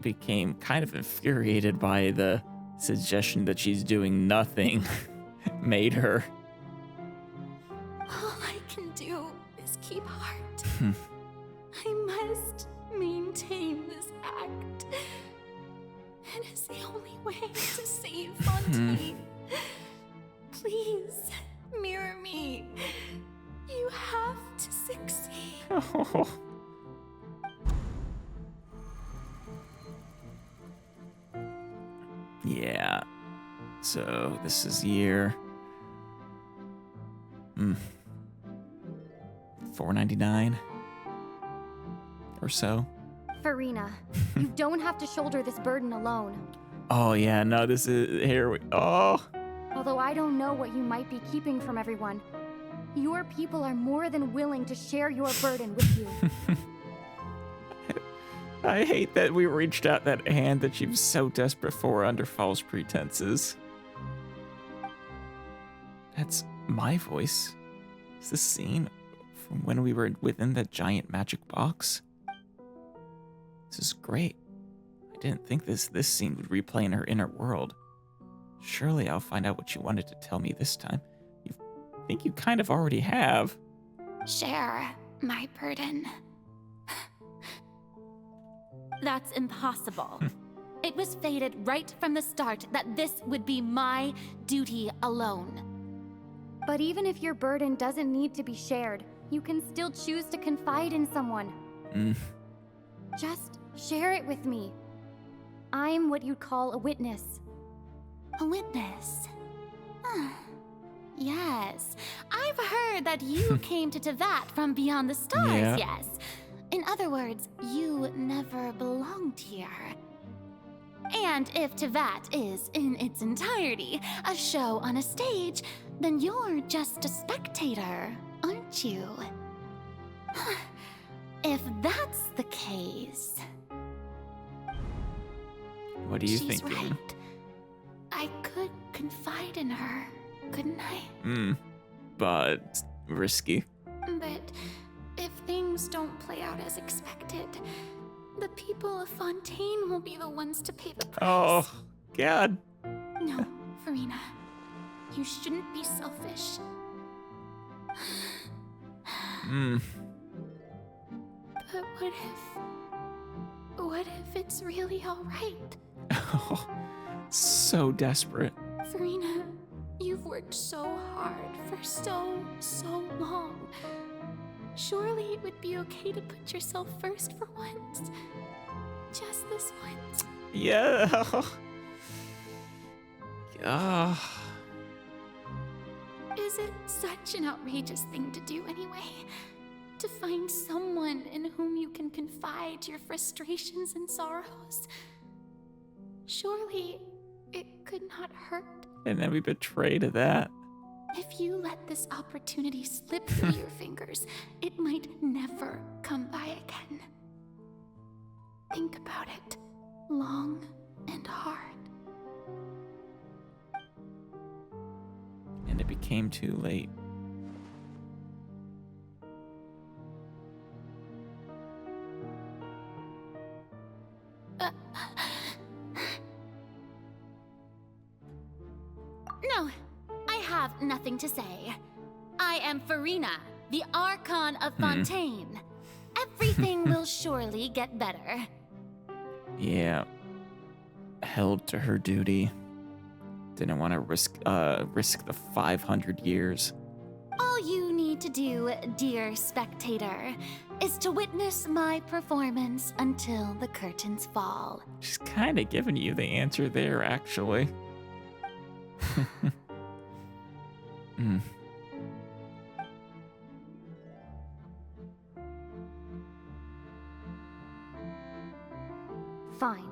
became kind of infuriated by the suggestion that she's doing nothing made her. All I can do is keep heart. I must maintain this act. It is the only way to save Fontaine. Please, mirror me. You have to succeed. Oh. Yeah. So this is year 499 or so. Farina, you don't have to shoulder this burden alone. Oh yeah, no, this is Although I don't know what you might be keeping from everyone, your people are more than willing to share your burden with you. I hate that we reached out that hand that she was so desperate for under false pretenses. That's my voice. Is this scene from when we were within that giant magic box. This is great. I didn't think this scene would replay in her inner world. Surely I'll find out what you wanted to tell me this time. I think you kind of already have. Share my burden. That's impossible. It was fated right from the start that this would be my duty alone. But even if your burden doesn't need to be shared, you can still choose to confide in someone. Just share it with me. I'm what you'd call a witness. A witness? Yes. I've heard that you came to Teyvat from beyond the stars, yes. In other words, you never belonged here. And if Teyvat is, in its entirety, a show on a stage, then you're just a spectator, aren't you? If that's the case... What do you She's think? Right. I could confide in her, couldn't I? But risky. But if things don't play out as expected, the people of Fontaine will be the ones to pay the price. Oh, God. No, Farina. You shouldn't be selfish. But what if it's really alright? Oh, so desperate. Farina, you've worked so hard for so long. Surely it would be okay to put yourself first for once. Just this once. Yeah. Is it such an outrageous thing to do anyway? To find someone in whom you can confide your frustrations and sorrows? Surely it could not hurt. And then we betray to that. If you let this opportunity slip through your fingers, it might never come by again. Think about it long and hard. And it became too late. No, I have nothing to say. I am Farina, the Archon of Fontaine. Everything will surely get better. Yeah. Held to her duty. Didn't want to risk the 500 years. All you need to do, dear spectator, is to witness my performance until the curtains fall. She's kind of giving you the answer there, actually. Fine.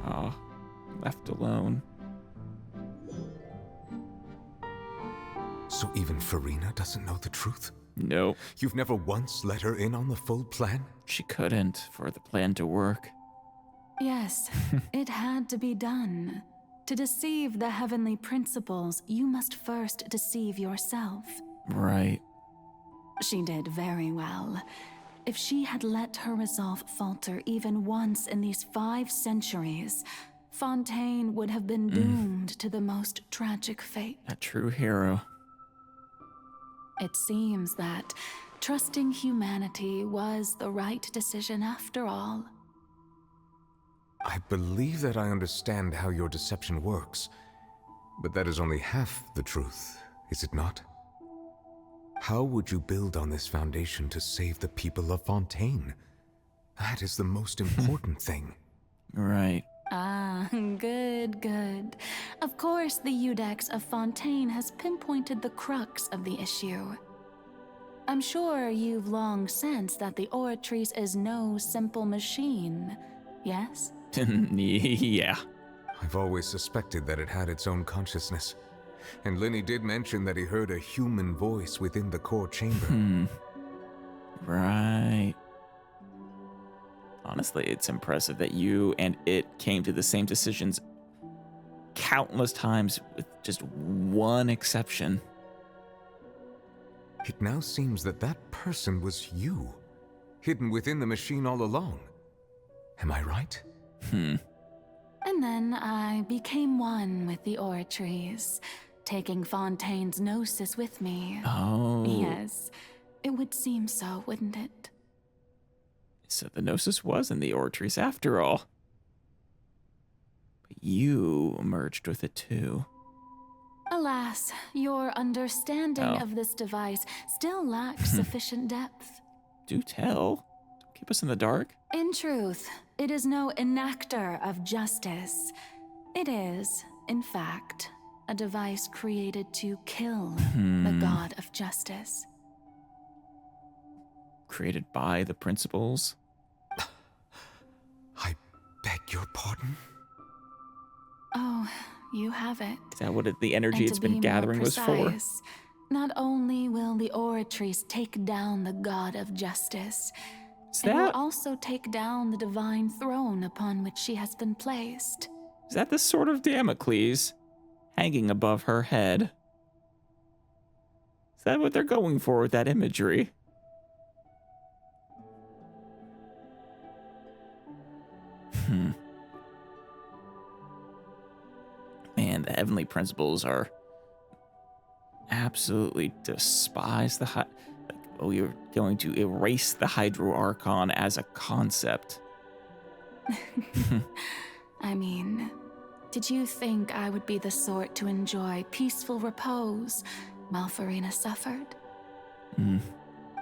Oh, left alone. So even Farina doesn't know the truth? No. You've never once let her in on the full plan? She couldn't, for the plan to work. Yes, it had to be done. To deceive the heavenly principles, you must first deceive yourself. Right. She did very well. If she had let her resolve falter even once in these 5 centuries, Fontaine would have been doomed to the most tragic fate. A true hero. It seems that trusting humanity was the right decision after all. I believe that I understand how your deception works, but that is only half the truth, is it not? How would you build on this foundation to save the people of Fontaine? That is the most important thing. Right. Ah, good. Of course, the Iudex of Fontaine has pinpointed the crux of the issue. I'm sure you've long sensed that the Oratrice is no simple machine, yes? Yeah. I've always suspected that it had its own consciousness. And Lenny did mention that he heard a human voice within the core chamber. Right. Honestly, it's impressive that you and it came to the same decisions countless times with just one exception. It now seems that that person was you, hidden within the machine all along. Am I right? And then I became one with the oratories, taking Fontaine's gnosis with me. Oh. Yes, it would seem so, wouldn't it? So the gnosis was in the oratories after all. But you merged with it too. Alas, your understanding of this device still lacks sufficient depth. Do tell. Don't keep us in the dark. In truth, it is no enactor of justice. It is, in fact, a device created to kill the god of justice. Created by the principals. I beg your pardon? Oh, you have it. Is that what the energy And it's to been be gathering more was for? precise, not only will the oratories take down the god of justice, it will also take down the divine throne upon which she has been placed. Is that the sword of Damocles hanging above her head? Is that what they're going for with that imagery? Man, the heavenly principles are absolutely despise the you're going to erase the Hydro Archon as a concept. I mean, did you think I would be the sort to enjoy peaceful repose while Farina suffered?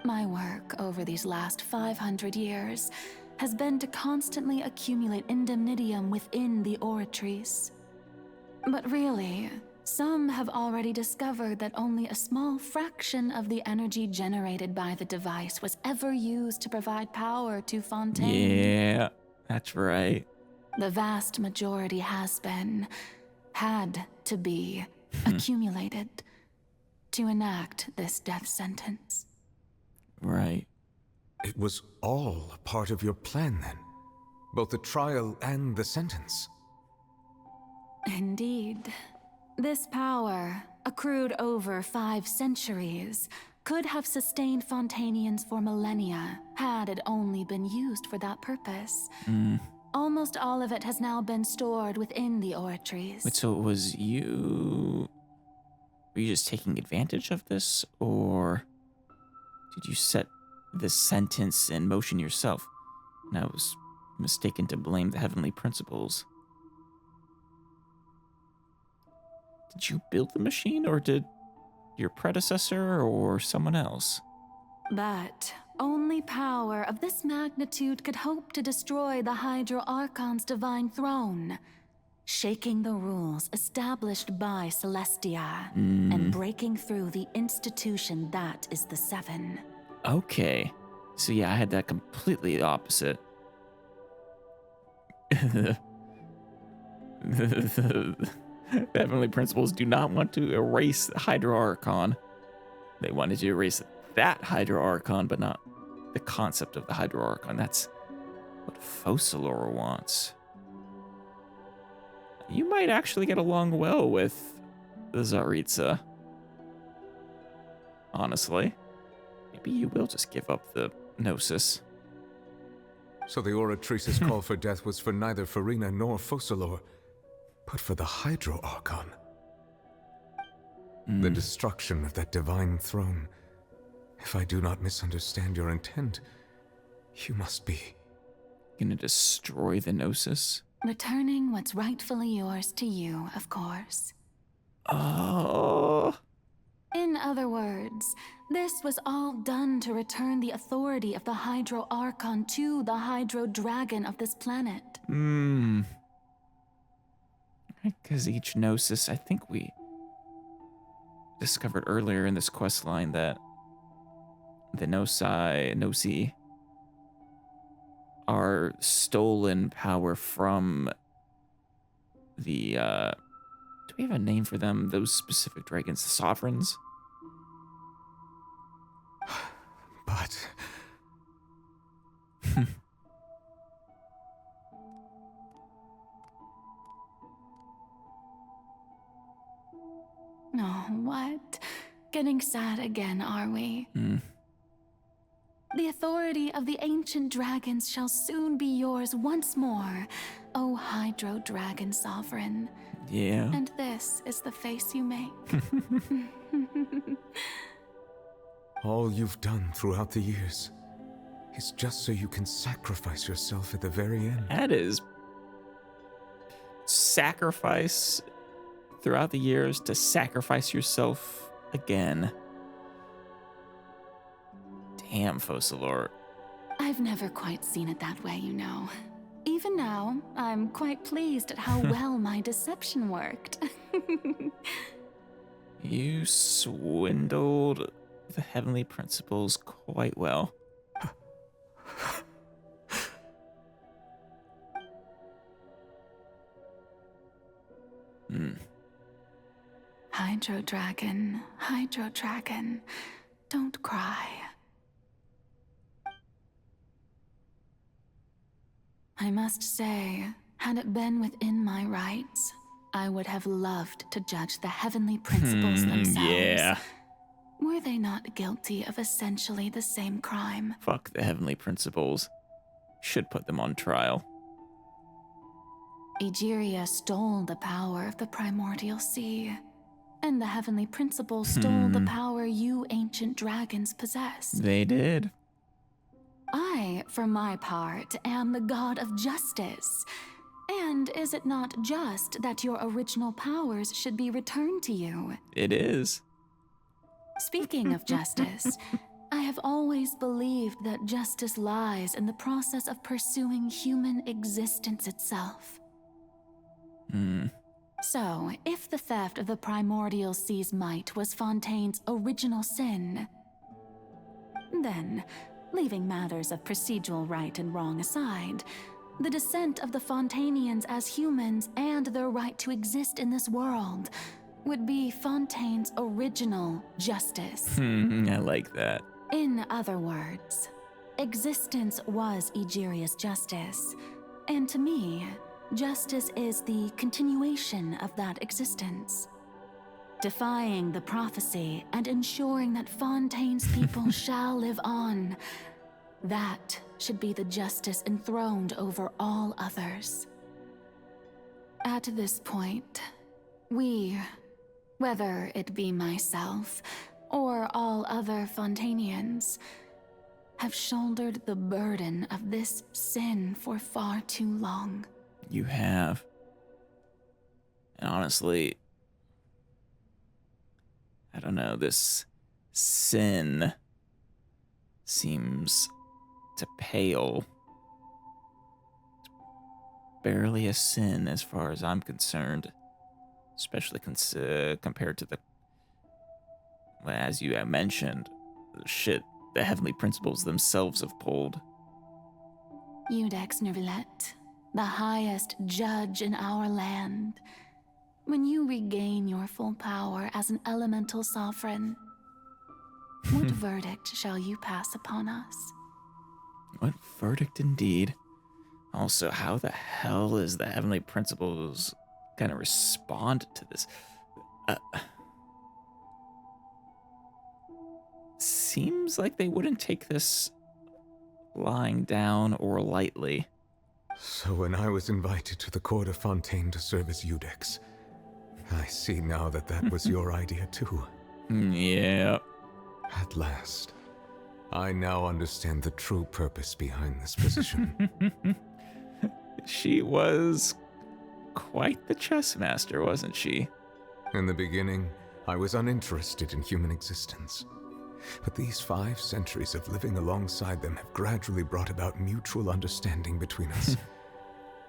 My work over these last 500 years has been to constantly accumulate indemnitium within the oratories. But really, some have already discovered that only a small fraction of the energy generated by the device was ever used to provide power to Fontaine. Yeah, that's right. The vast majority had to be accumulated to enact this death sentence. Right. It was all a part of your plan then? Both the trial and the sentence? Indeed. This power, accrued over 5 centuries, could have sustained Fontainians for millennia had it only been used for that purpose. Almost all of it has now been stored within the oratories. Wait, so it was you... Were you just taking advantage of this, or did you set this sentence in motion yourself? And I was mistaken to blame the heavenly principles. Did you build the machine, or did your predecessor or someone else? But only power of this magnitude could hope to destroy the Hydro Archon's divine throne, shaking the rules established by Celestia and breaking through the institution that is the Seven. Okay. So yeah, I had that completely opposite. The heavenly principles do not want to erase Hydro Archon. They wanted to erase that Hydro Archon, but not the concept of the Hydro Archon. That's what Focalor wants. You might actually get along well with the Tsaritsa. Honestly. Maybe you will just give up the Gnosis. So the Oratrice's call for death was for neither Farina nor Focalor, but for the Hydro Archon. The destruction of that divine throne. If I do not misunderstand your intent, you must be... Gonna destroy the Gnosis? Returning what's rightfully yours to you, of course. Oh. In other words, this was all done to return the authority of the Hydro Archon to the Hydro Dragon of this planet. Because each Gnosis, I think we discovered earlier in this quest line that the Gnosi are stolen power from the, do we have a name for them? Those specific dragons, the Sovereigns? But... getting sad again, are we? The authority of the ancient dragons shall soon be yours once more, O Hydro Dragon Sovereign. Yeah. And this is the face you make. All you've done throughout the years is just so you can sacrifice yourself at the very end. That is sacrifice throughout the years to sacrifice yourself again. Damn, Focalor. I've never quite seen it that way, you know. Even now, I'm quite pleased at how well my deception worked. You swindled the heavenly principles quite well. Hydro Dragon, don't cry. I must say, had it been within my rights, I would have loved to judge the heavenly principles themselves. Yeah. Were they not guilty of essentially the same crime? Fuck the heavenly principles. Should put them on trial. Egeria stole the power of the primordial sea, and the heavenly principles stole the power you ancient dragons possess. They did. I, for my part, am the god of justice. And is it not just that your original powers should be returned to you? It is. Speaking of justice, I have always believed that justice lies in the process of pursuing human existence itself. So, if the theft of the primordial sea's might was Fontaine's original sin, then, leaving matters of procedural right and wrong aside, the descent of the Fontanians as humans and their right to exist in this world would be Fontaine's original justice. I like that. In other words, existence was Egeria's justice, and to me, justice is the continuation of that existence. Defying the prophecy and ensuring that Fontaine's people shall live on. That should be the justice enthroned over all others. At this point, we, whether it be myself or all other Fontanians, have shouldered the burden of this sin for far too long. You have. And honestly, I don't know, this sin seems to pale. It's barely a sin as far as I'm concerned, especially compared to the, well, as you have mentioned, the shit the heavenly principles themselves have pulled. Iudex Nervilette, the highest judge in our land. When you regain your full power as an elemental sovereign, what verdict shall you pass upon us? What verdict indeed. Also, how the hell is the heavenly principles gonna respond to this? Seems like they wouldn't take this lying down or lightly. So when I was invited to the court of Fontaine to serve as Iudex, I see now that that was your idea too. Yeah. At last, I now understand the true purpose behind this position. She was quite the chess master, wasn't she? In the beginning, I was uninterested in human existence. But these 5 centuries of living alongside them have gradually brought about mutual understanding between us.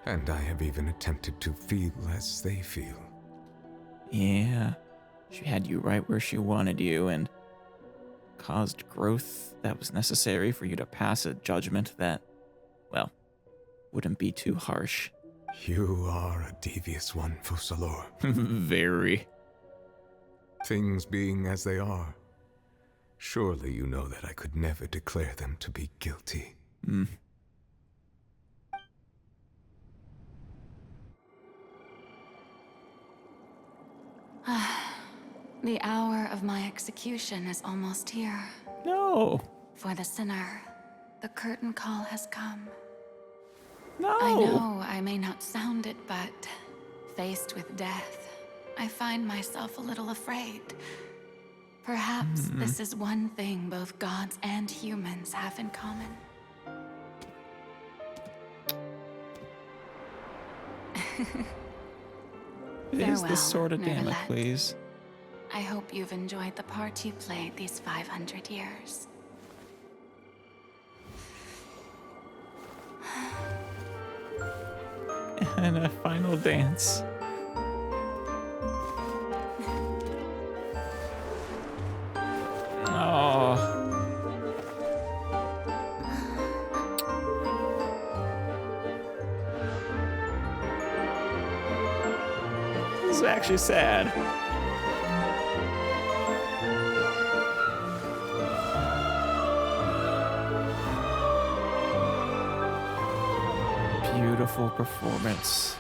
And I have even attempted to feel as they feel. Yeah, she had you right where she wanted you and caused growth that was necessary for you to pass a judgment that, well, wouldn't be too harsh. You are a devious one, Focalor. Very. Things being as they are, surely you know that I could never declare them to be guilty. The hour of my execution is almost here. No. For the sinner, the curtain call has come. No. I know I may not sound it, but faced with death, I find myself a little afraid. Perhaps this is one thing both gods and humans have in common. It is the Farewell, sword of Neverland. Damocles. I hope you've enjoyed the part you played these 500 years. And a final dance. Oh. This is actually sad. Beautiful performance.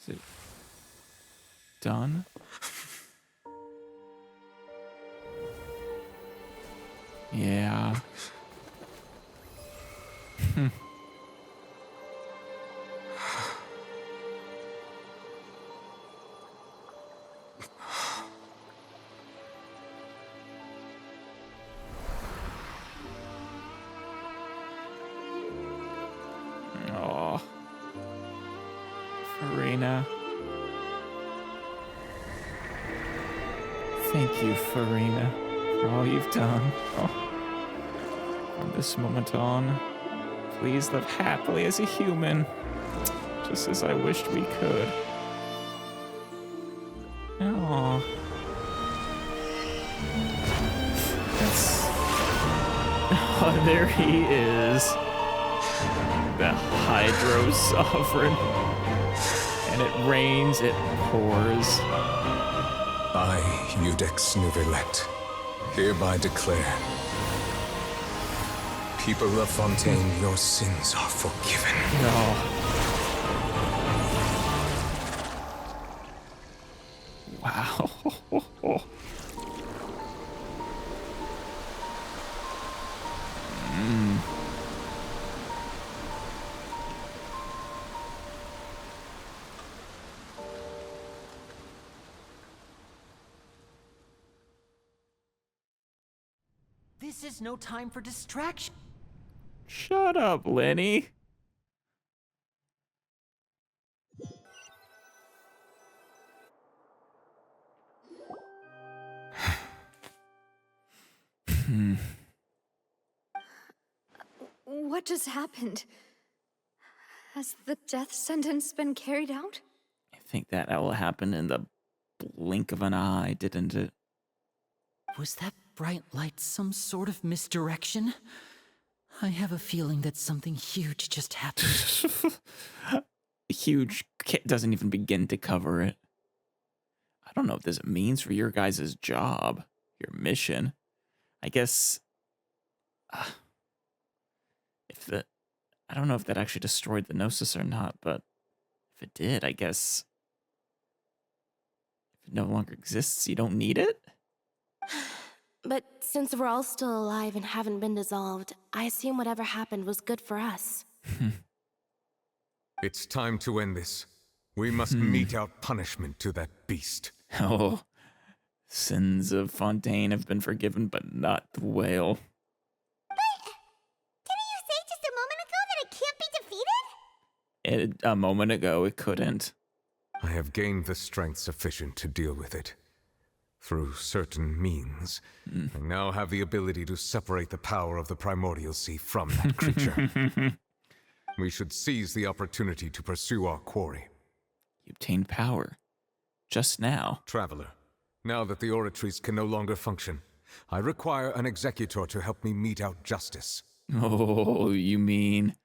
Is it done? Yeah. Oh, Farina. Thank you, Farina, for all you've done. Oh. From this moment on, please live happily as a human, just as I wished we could. Oh. That's... Oh, there he is. The Hydro Sovereign. And it rains, it pours. I, Eudex Nuvelet, hereby declare, people of Fontaine, your sins are forgiven. No. Wow. This is no time for distraction. Shut up, Lenny. What just happened? Has the death sentence been carried out? I think that will happen in the blink of an eye, didn't it? Was that bright light some sort of misdirection? I have a feeling that something huge just happened. Huge doesn't even begin to cover it. I don't know what this means for your guys' job, your mission. I guess... I don't know if that actually destroyed the Gnosis or not, but if it did, I guess... If it no longer exists, you don't need it? But since we're all still alive and haven't been dissolved, I assume whatever happened was good for us. It's time to end this. We must mete out punishment to that beast. Oh, sins of Fontaine have been forgiven, but not the whale. Didn't you say just a moment ago that it can't be defeated? A moment ago, it couldn't. I have gained the strength sufficient to deal with it. Through certain means, I now have the ability to separate the power of the Primordial Sea from that creature. We should seize the opportunity to pursue our quarry. You obtained power. Just now. Traveler, now that the oratories can no longer function, I require an executor to help me mete out justice. Oh, you mean...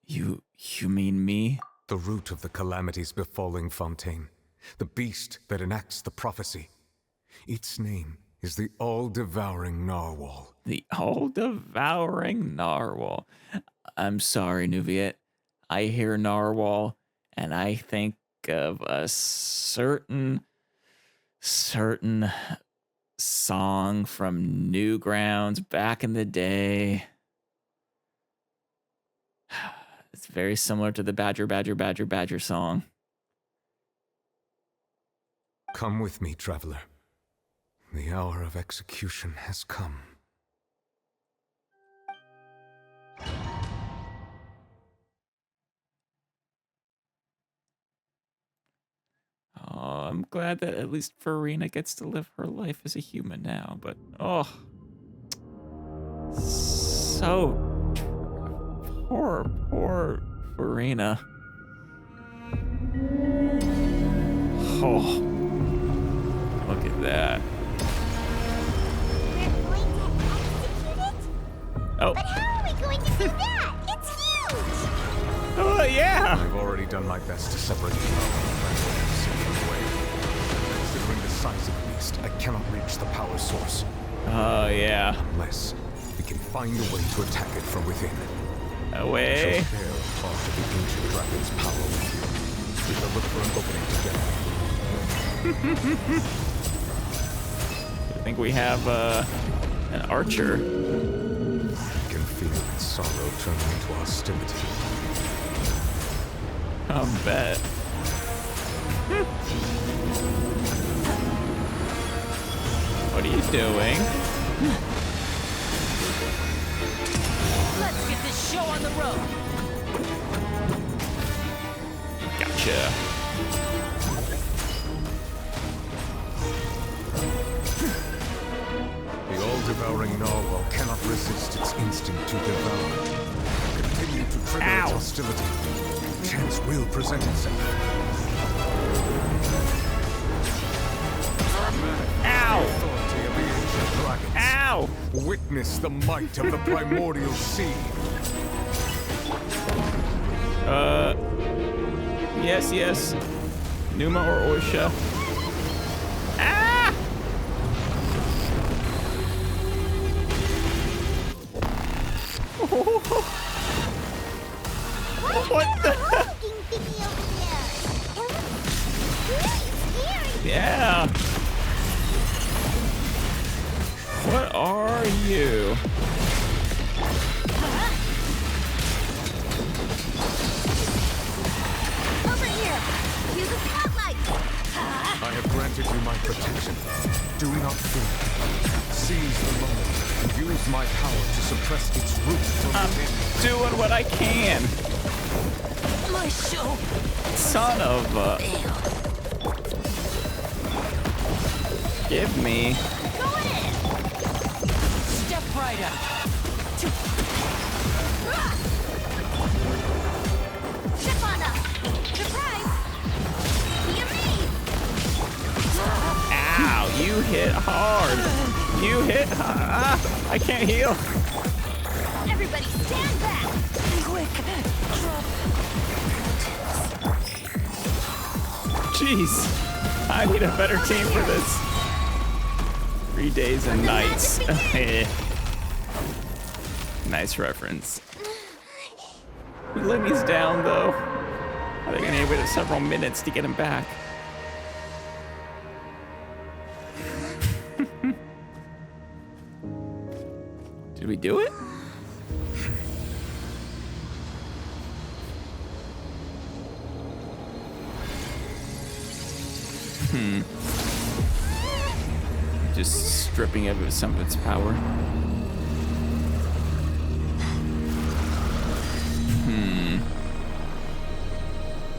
You mean me? The root of the calamities befalling Fontaine. The beast that enacts the prophecy. Its name is the all-devouring narwhal. The all-devouring narwhal. I'm sorry, Nuviet. I hear narwhal, and I think of a certain song from Newgrounds back in the day. It's very similar to the Badger, Badger, Badger, Badger song. Come with me, traveler. The hour of execution has come. Oh, I'm glad that at least Farina gets to live her life as a human now, but oh, so poor Farina. Oh, look at that. We're going to execute it? Oh. But how are we going to do that? It's huge! Oh, yeah! I've already done my best to separate the power from the way. Considering the size of the beast, I cannot reach the power source. Oh, yeah. Unless we can find a way to attack it from within. A way? We shall share part of the ancient dragon's power with you. We shall look for an opening together. I think we have an archer. I can feel its sorrow turning into hostility. I'll bet. What are you doing? Let's get this show on the road. Gotcha. The all-devouring narwhal cannot resist its instinct to devour. Continue to trigger its hostility. Chance will present itself. Ow! Authority of the ancient dragons. Ow! Witness the might of the primordial sea. Yes. Numa or Oisha. Ah! What the? Yeah. What are you? Over here! Use a spotlight! I have granted you my protection. Do not fear. Seize the moment and use my power to suppress its roots from within. Doing what I can. My show. Son of a... Give me. Go in. Step right up. Step on up! Surprise! Yummy! Ow, you hit hard. You hit hard. I can't heal. Everybody stand back! Quick. Jeez. I need a better team for this. 3 days and nights. Nice reference. Limmy's down though. I think I need to wait several minutes to get him back. Did we do it? Just stripping it of some of its power.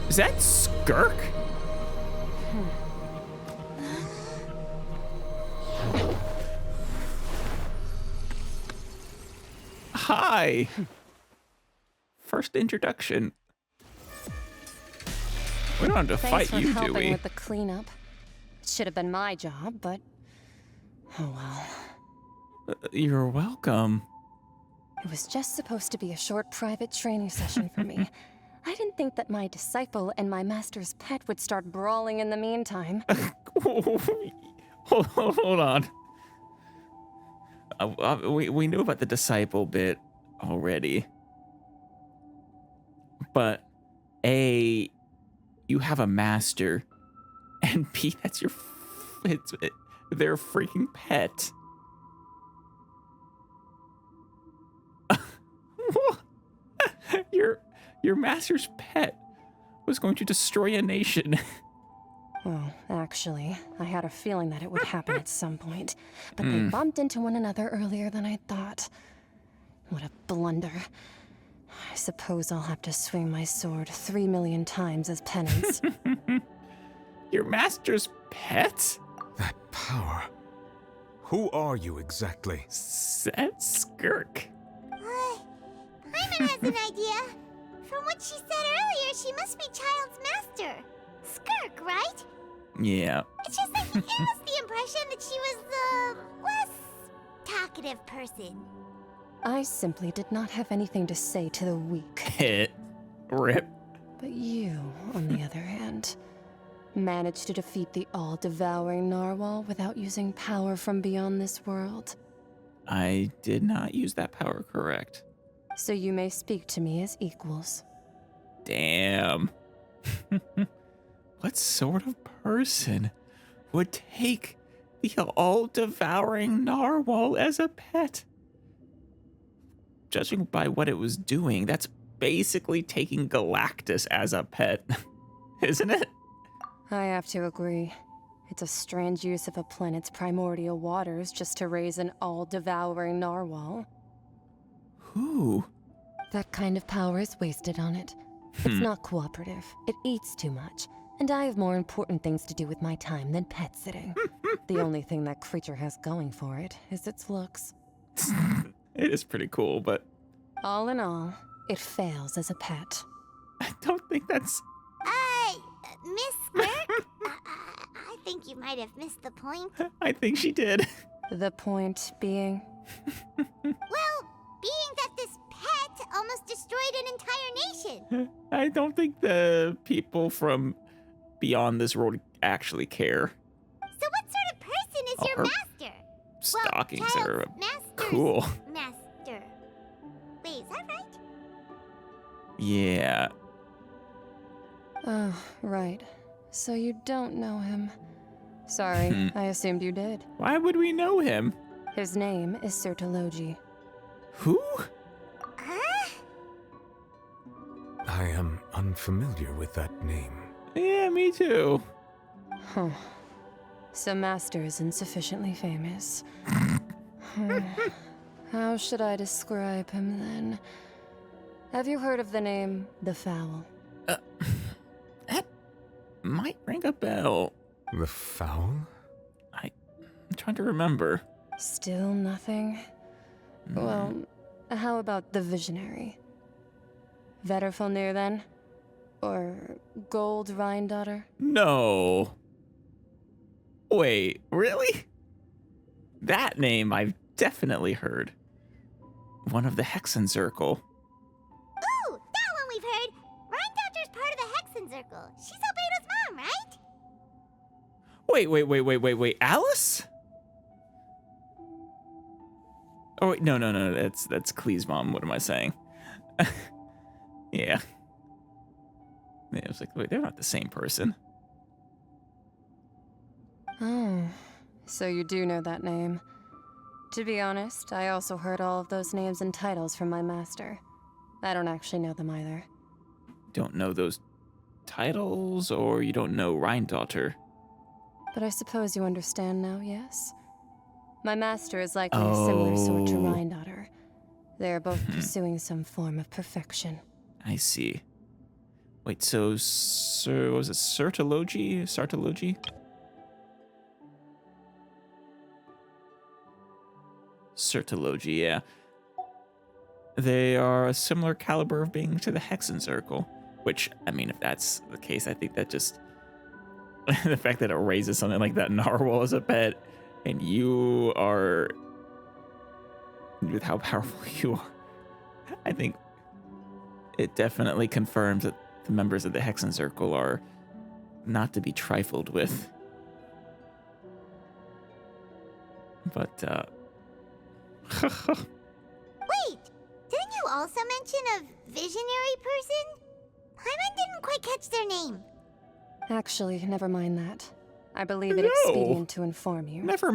Is that Skirk? Hi. First introduction. We don't have to fight you, do helping we? with the cleanup. It should have been my job, but oh well. You're welcome. It was just supposed to be a short private training session for me. I didn't think that my disciple and my master's pet would start brawling in the meantime. Hold on. We knew about the disciple bit already. But A, you have a master, and B, that's their freaking pet. Your master's pet was going to destroy a nation. Well, actually, I had a feeling that it would happen at some point, but they bumped into one another earlier than I thought. What a blunder. I suppose I'll have to swing my sword 3 million times as penance. Your master's pet? That power. Who are you exactly? Said Skirk. Paimon has an idea. From what she said earlier, she must be Child's master. Skirk, right? Yeah. It's just that he gave us the impression that she was the less talkative person. I simply did not have anything to say to the weak. Hit. Rip. But you, on the other hand, managed to defeat the all-devouring narwhal without using power from beyond this world. I did not use that power correct. So you may speak to me as equals. Damn. What sort of person would take the all-devouring narwhal as a pet? Judging by what it was doing, that's basically taking Galactus as a pet, isn't it? I have to agree. It's a strange use of a planet's primordial waters just to raise an all-devouring narwhal. Who? That kind of power is wasted on it. It's not cooperative. It eats too much. And I have more important things to do with my time than pet sitting. The only thing that creature has going for it is its looks. It is pretty cool, but... All in all, it fails as a pet. I don't think that's... Miss Skirk? I think you might have missed the point. I think she did. The point being? Well, being that this pet almost destroyed an entire nation. I don't think the people from beyond this world actually care. So what sort of person is your master? Stockings well, are master's cool. Master. Wait, is that right? Yeah. Oh, right. So you don't know him. Sorry, I assumed you did. Why would we know him? His name is Sertologi. Who? I am unfamiliar with that name. Yeah, me too. Huh. So Master isn't sufficiently famous. How should I describe him then? Have you heard of the name The Fowl? That might ring a bell. The Fowl? I'm trying to remember. Still nothing? Well, how about the Visionary? Vetterfulnir then? Or Gold Rhine-daughter? No. Wait, really? That name I've definitely heard. One of the Hexenzirkel. Ooh, that one we've heard. Rhine-daughter's part of the Hexenzirkel. She's Albedo's mom, right? Wait. Alice? Oh, wait, no. That's Klee's mom. What am I saying? Yeah. It was like, wait, they're not the same person. Oh, so you do know that name. To be honest, I also heard all of those names and titles from my master. I don't actually know them either. Don't know those titles, or you don't know Rhine-daughter? But I suppose you understand now, yes? My master is likely a similar sort to Rhine-daughter. They are both pursuing some form of perfection. I see. Wait, so was it Sertologi? Sartologi? Sertologi, yeah. They are a similar caliber of being to the Hexenzirkel, which, I mean, if that's the case, I think that just... the fact that it raises something like that narwhal as a pet, and you are... with how powerful you are, I think it definitely confirms that the members of the Hexenzirkel are not to be trifled with. But, Wait, didn't you also mention a visionary person? Paimon didn't quite catch their name. Actually, never mind that. I believe it No. expedient to inform you Never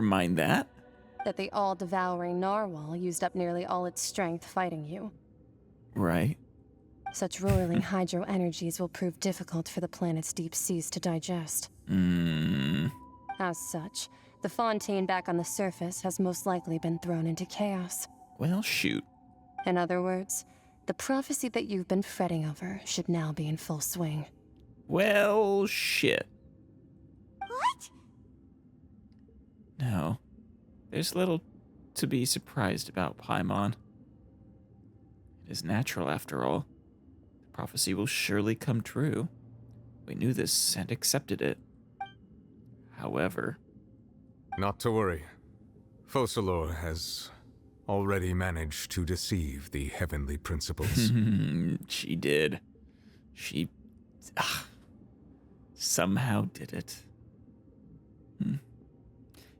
mind that. that the all-devouring narwhal used up nearly all its strength fighting you. Right. Such roiling hydro energies will prove difficult for the planet's deep seas to digest. As such, the fontaine back on the surface has most likely been thrown into chaos. Well, shoot. In other words, the prophecy that you've been fretting over should now be in full swing. Well, shit. What? No. There's little to be surprised about, Paimon. It is natural, after all. The prophecy will surely come true. We knew this and accepted it. However... Not to worry. Focalor has already managed to deceive the heavenly principles. She did. She... somehow did it.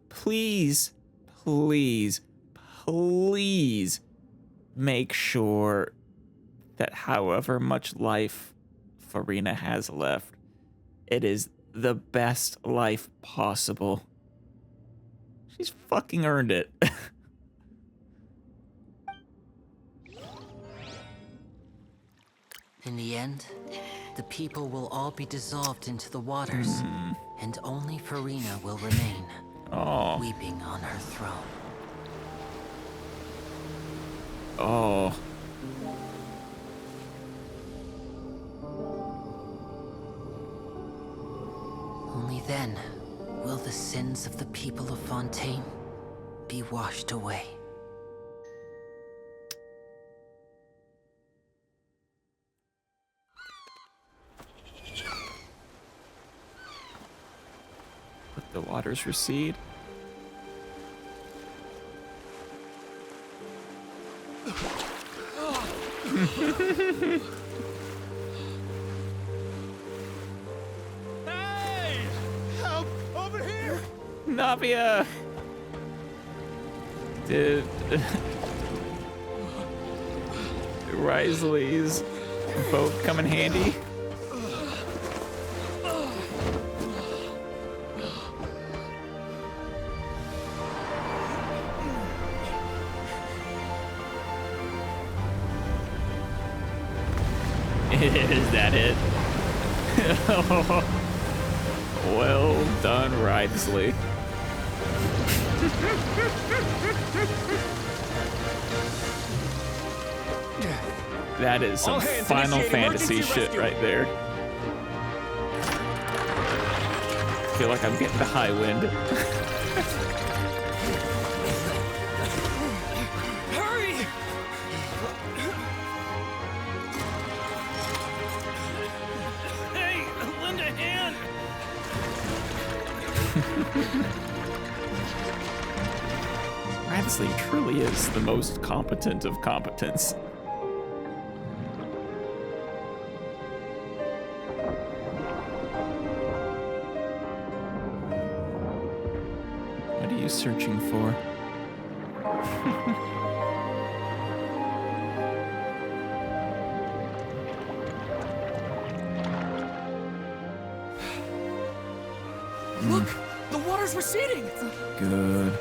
Please, please, please make sure that however much life Furina has left, it is the best life possible. She's fucking earned it. In the end, the people will all be dissolved into the waters, and only Furina will remain, weeping on her throne. Oh. Only then will the sins of the people of Fontaine be washed away. Let the waters recede. Hey! Help! Over here! Navia! Did Risley's boat come in handy? Is that it? Well done, Risley. That is some Final Fantasy shit right there. I feel like I'm getting the high wind. Hurry! Hey, lend a hand! Risley truly is the most competent of competence. What are you searching for? Look! The water's receding! Good.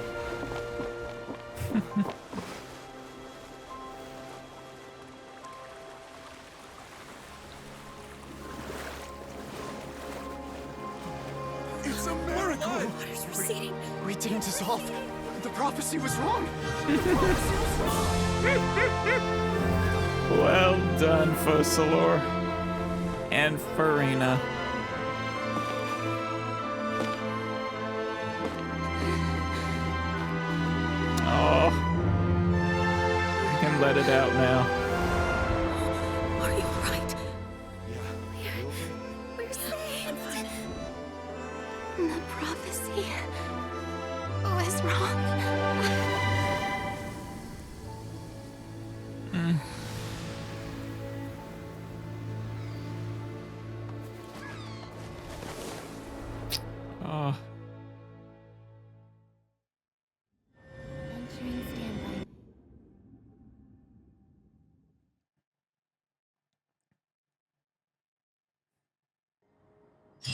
It's a miracle! Water's receding. We didn't dissolve. The prophecy was wrong. Well done, Focalor. And Furina. Oh. I can let it out now. Are you alright? We're safe. The prophecy was wrong. Oh. Entering standby. The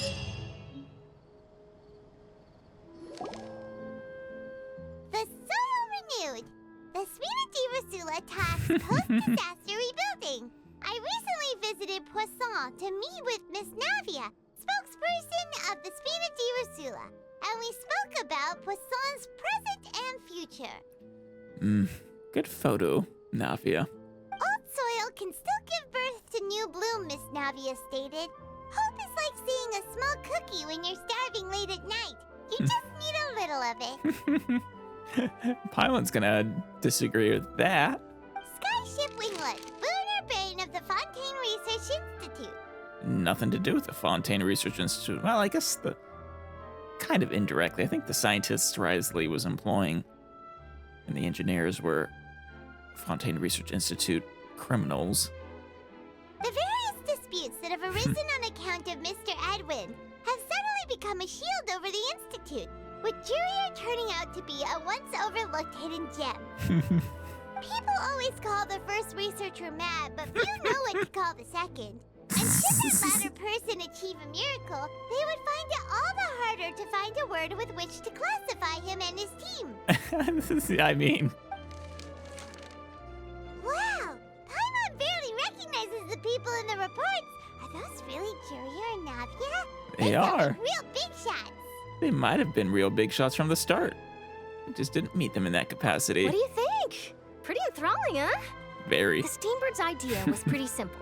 soil renewed. The Spina Divasula task post-disaster rebuilding. I recently visited Poisson to meet with Miss Navia, spokesperson of the Spina Divasula, and we spoke about Poisson's present and future. Good photo, Navia. Old soil can still give birth to new bloom, Miss Navia stated. Hope is like seeing a small cookie when you're starving late at night. You just need a little of it. Paimon's gonna disagree with that. Skyship Winglet, lunar brain of the Fontaine Research Institute. Nothing to do with the Fontaine Research Institute. Well, I guess kind of indirectly. I think the scientists Risley was employing and the engineers were Fontaine Research Institute criminals. The various disputes that have arisen on account of Mr. Edwin have suddenly become a shield over the Institute, with Jurier turning out to be a once overlooked hidden gem. People always call the first researcher mad, but few know what to call the second. And should that latter person achieve a miracle, they would find it all the harder to find a word with which to classify him and his team. I mean... Wow! Paimon barely recognizes the people in the reports. Are those really Jurier and Navia? They sound are. like real big shots. They might have been real big shots from the start. I just didn't meet them in that capacity. What do you think? Pretty enthralling, huh? Very. The Steambird's idea was pretty simple.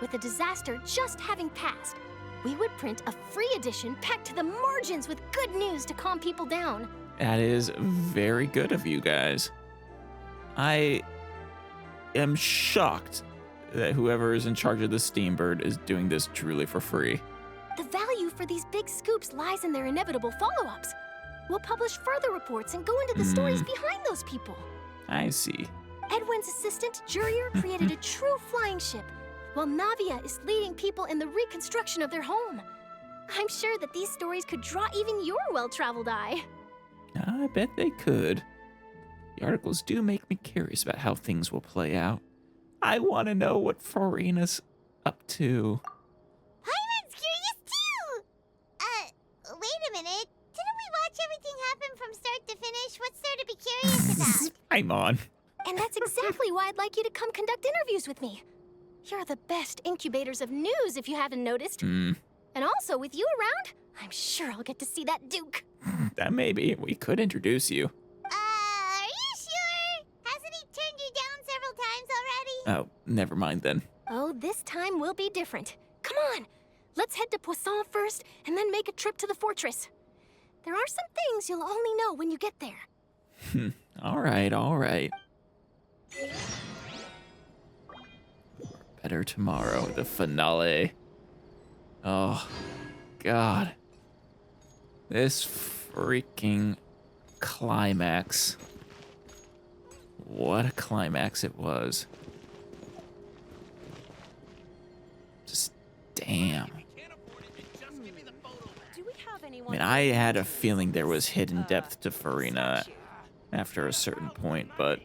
With the disaster just having passed, we would print a free edition packed to the margins with good news to calm people down. That is very good of you guys. I am shocked that whoever is in charge of the Steambird is doing this truly for free. The value for these big scoops lies in their inevitable follow-ups. We'll publish further reports and go into the stories behind those people. I see. Edwin's assistant, Jurier, created a true flying ship, while Navia is leading people in the reconstruction of their home. I'm sure that these stories could draw even your well-traveled eye. I bet they could. The articles do make me curious about how things will play out. I want to know what Farina's up to. Paimon's curious too! Wait a minute. Didn't we watch everything happen from start to finish? What's there to be curious about? Paimon. And that's exactly why I'd like you to come conduct interviews with me. You're the best incubators of news, if you haven't noticed. And also, with you around, I'm sure I'll get to see that Duke. That maybe. We could introduce you. Are you sure? Hasn't he turned you down several times already? Oh, never mind then. Oh, this time will be different. Come on, let's head to Poisson first, and then make a trip to the fortress. There are some things you'll only know when you get there. All right. Better tomorrow, the finale. Oh, God. This freaking climax. What a climax it was. Just damn. I mean, I had a feeling there was hidden depth to Farina after a certain point, but...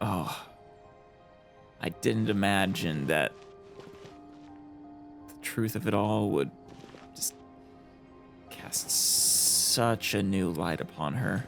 Oh. I didn't imagine that the truth of it all would just cast such a new light upon her.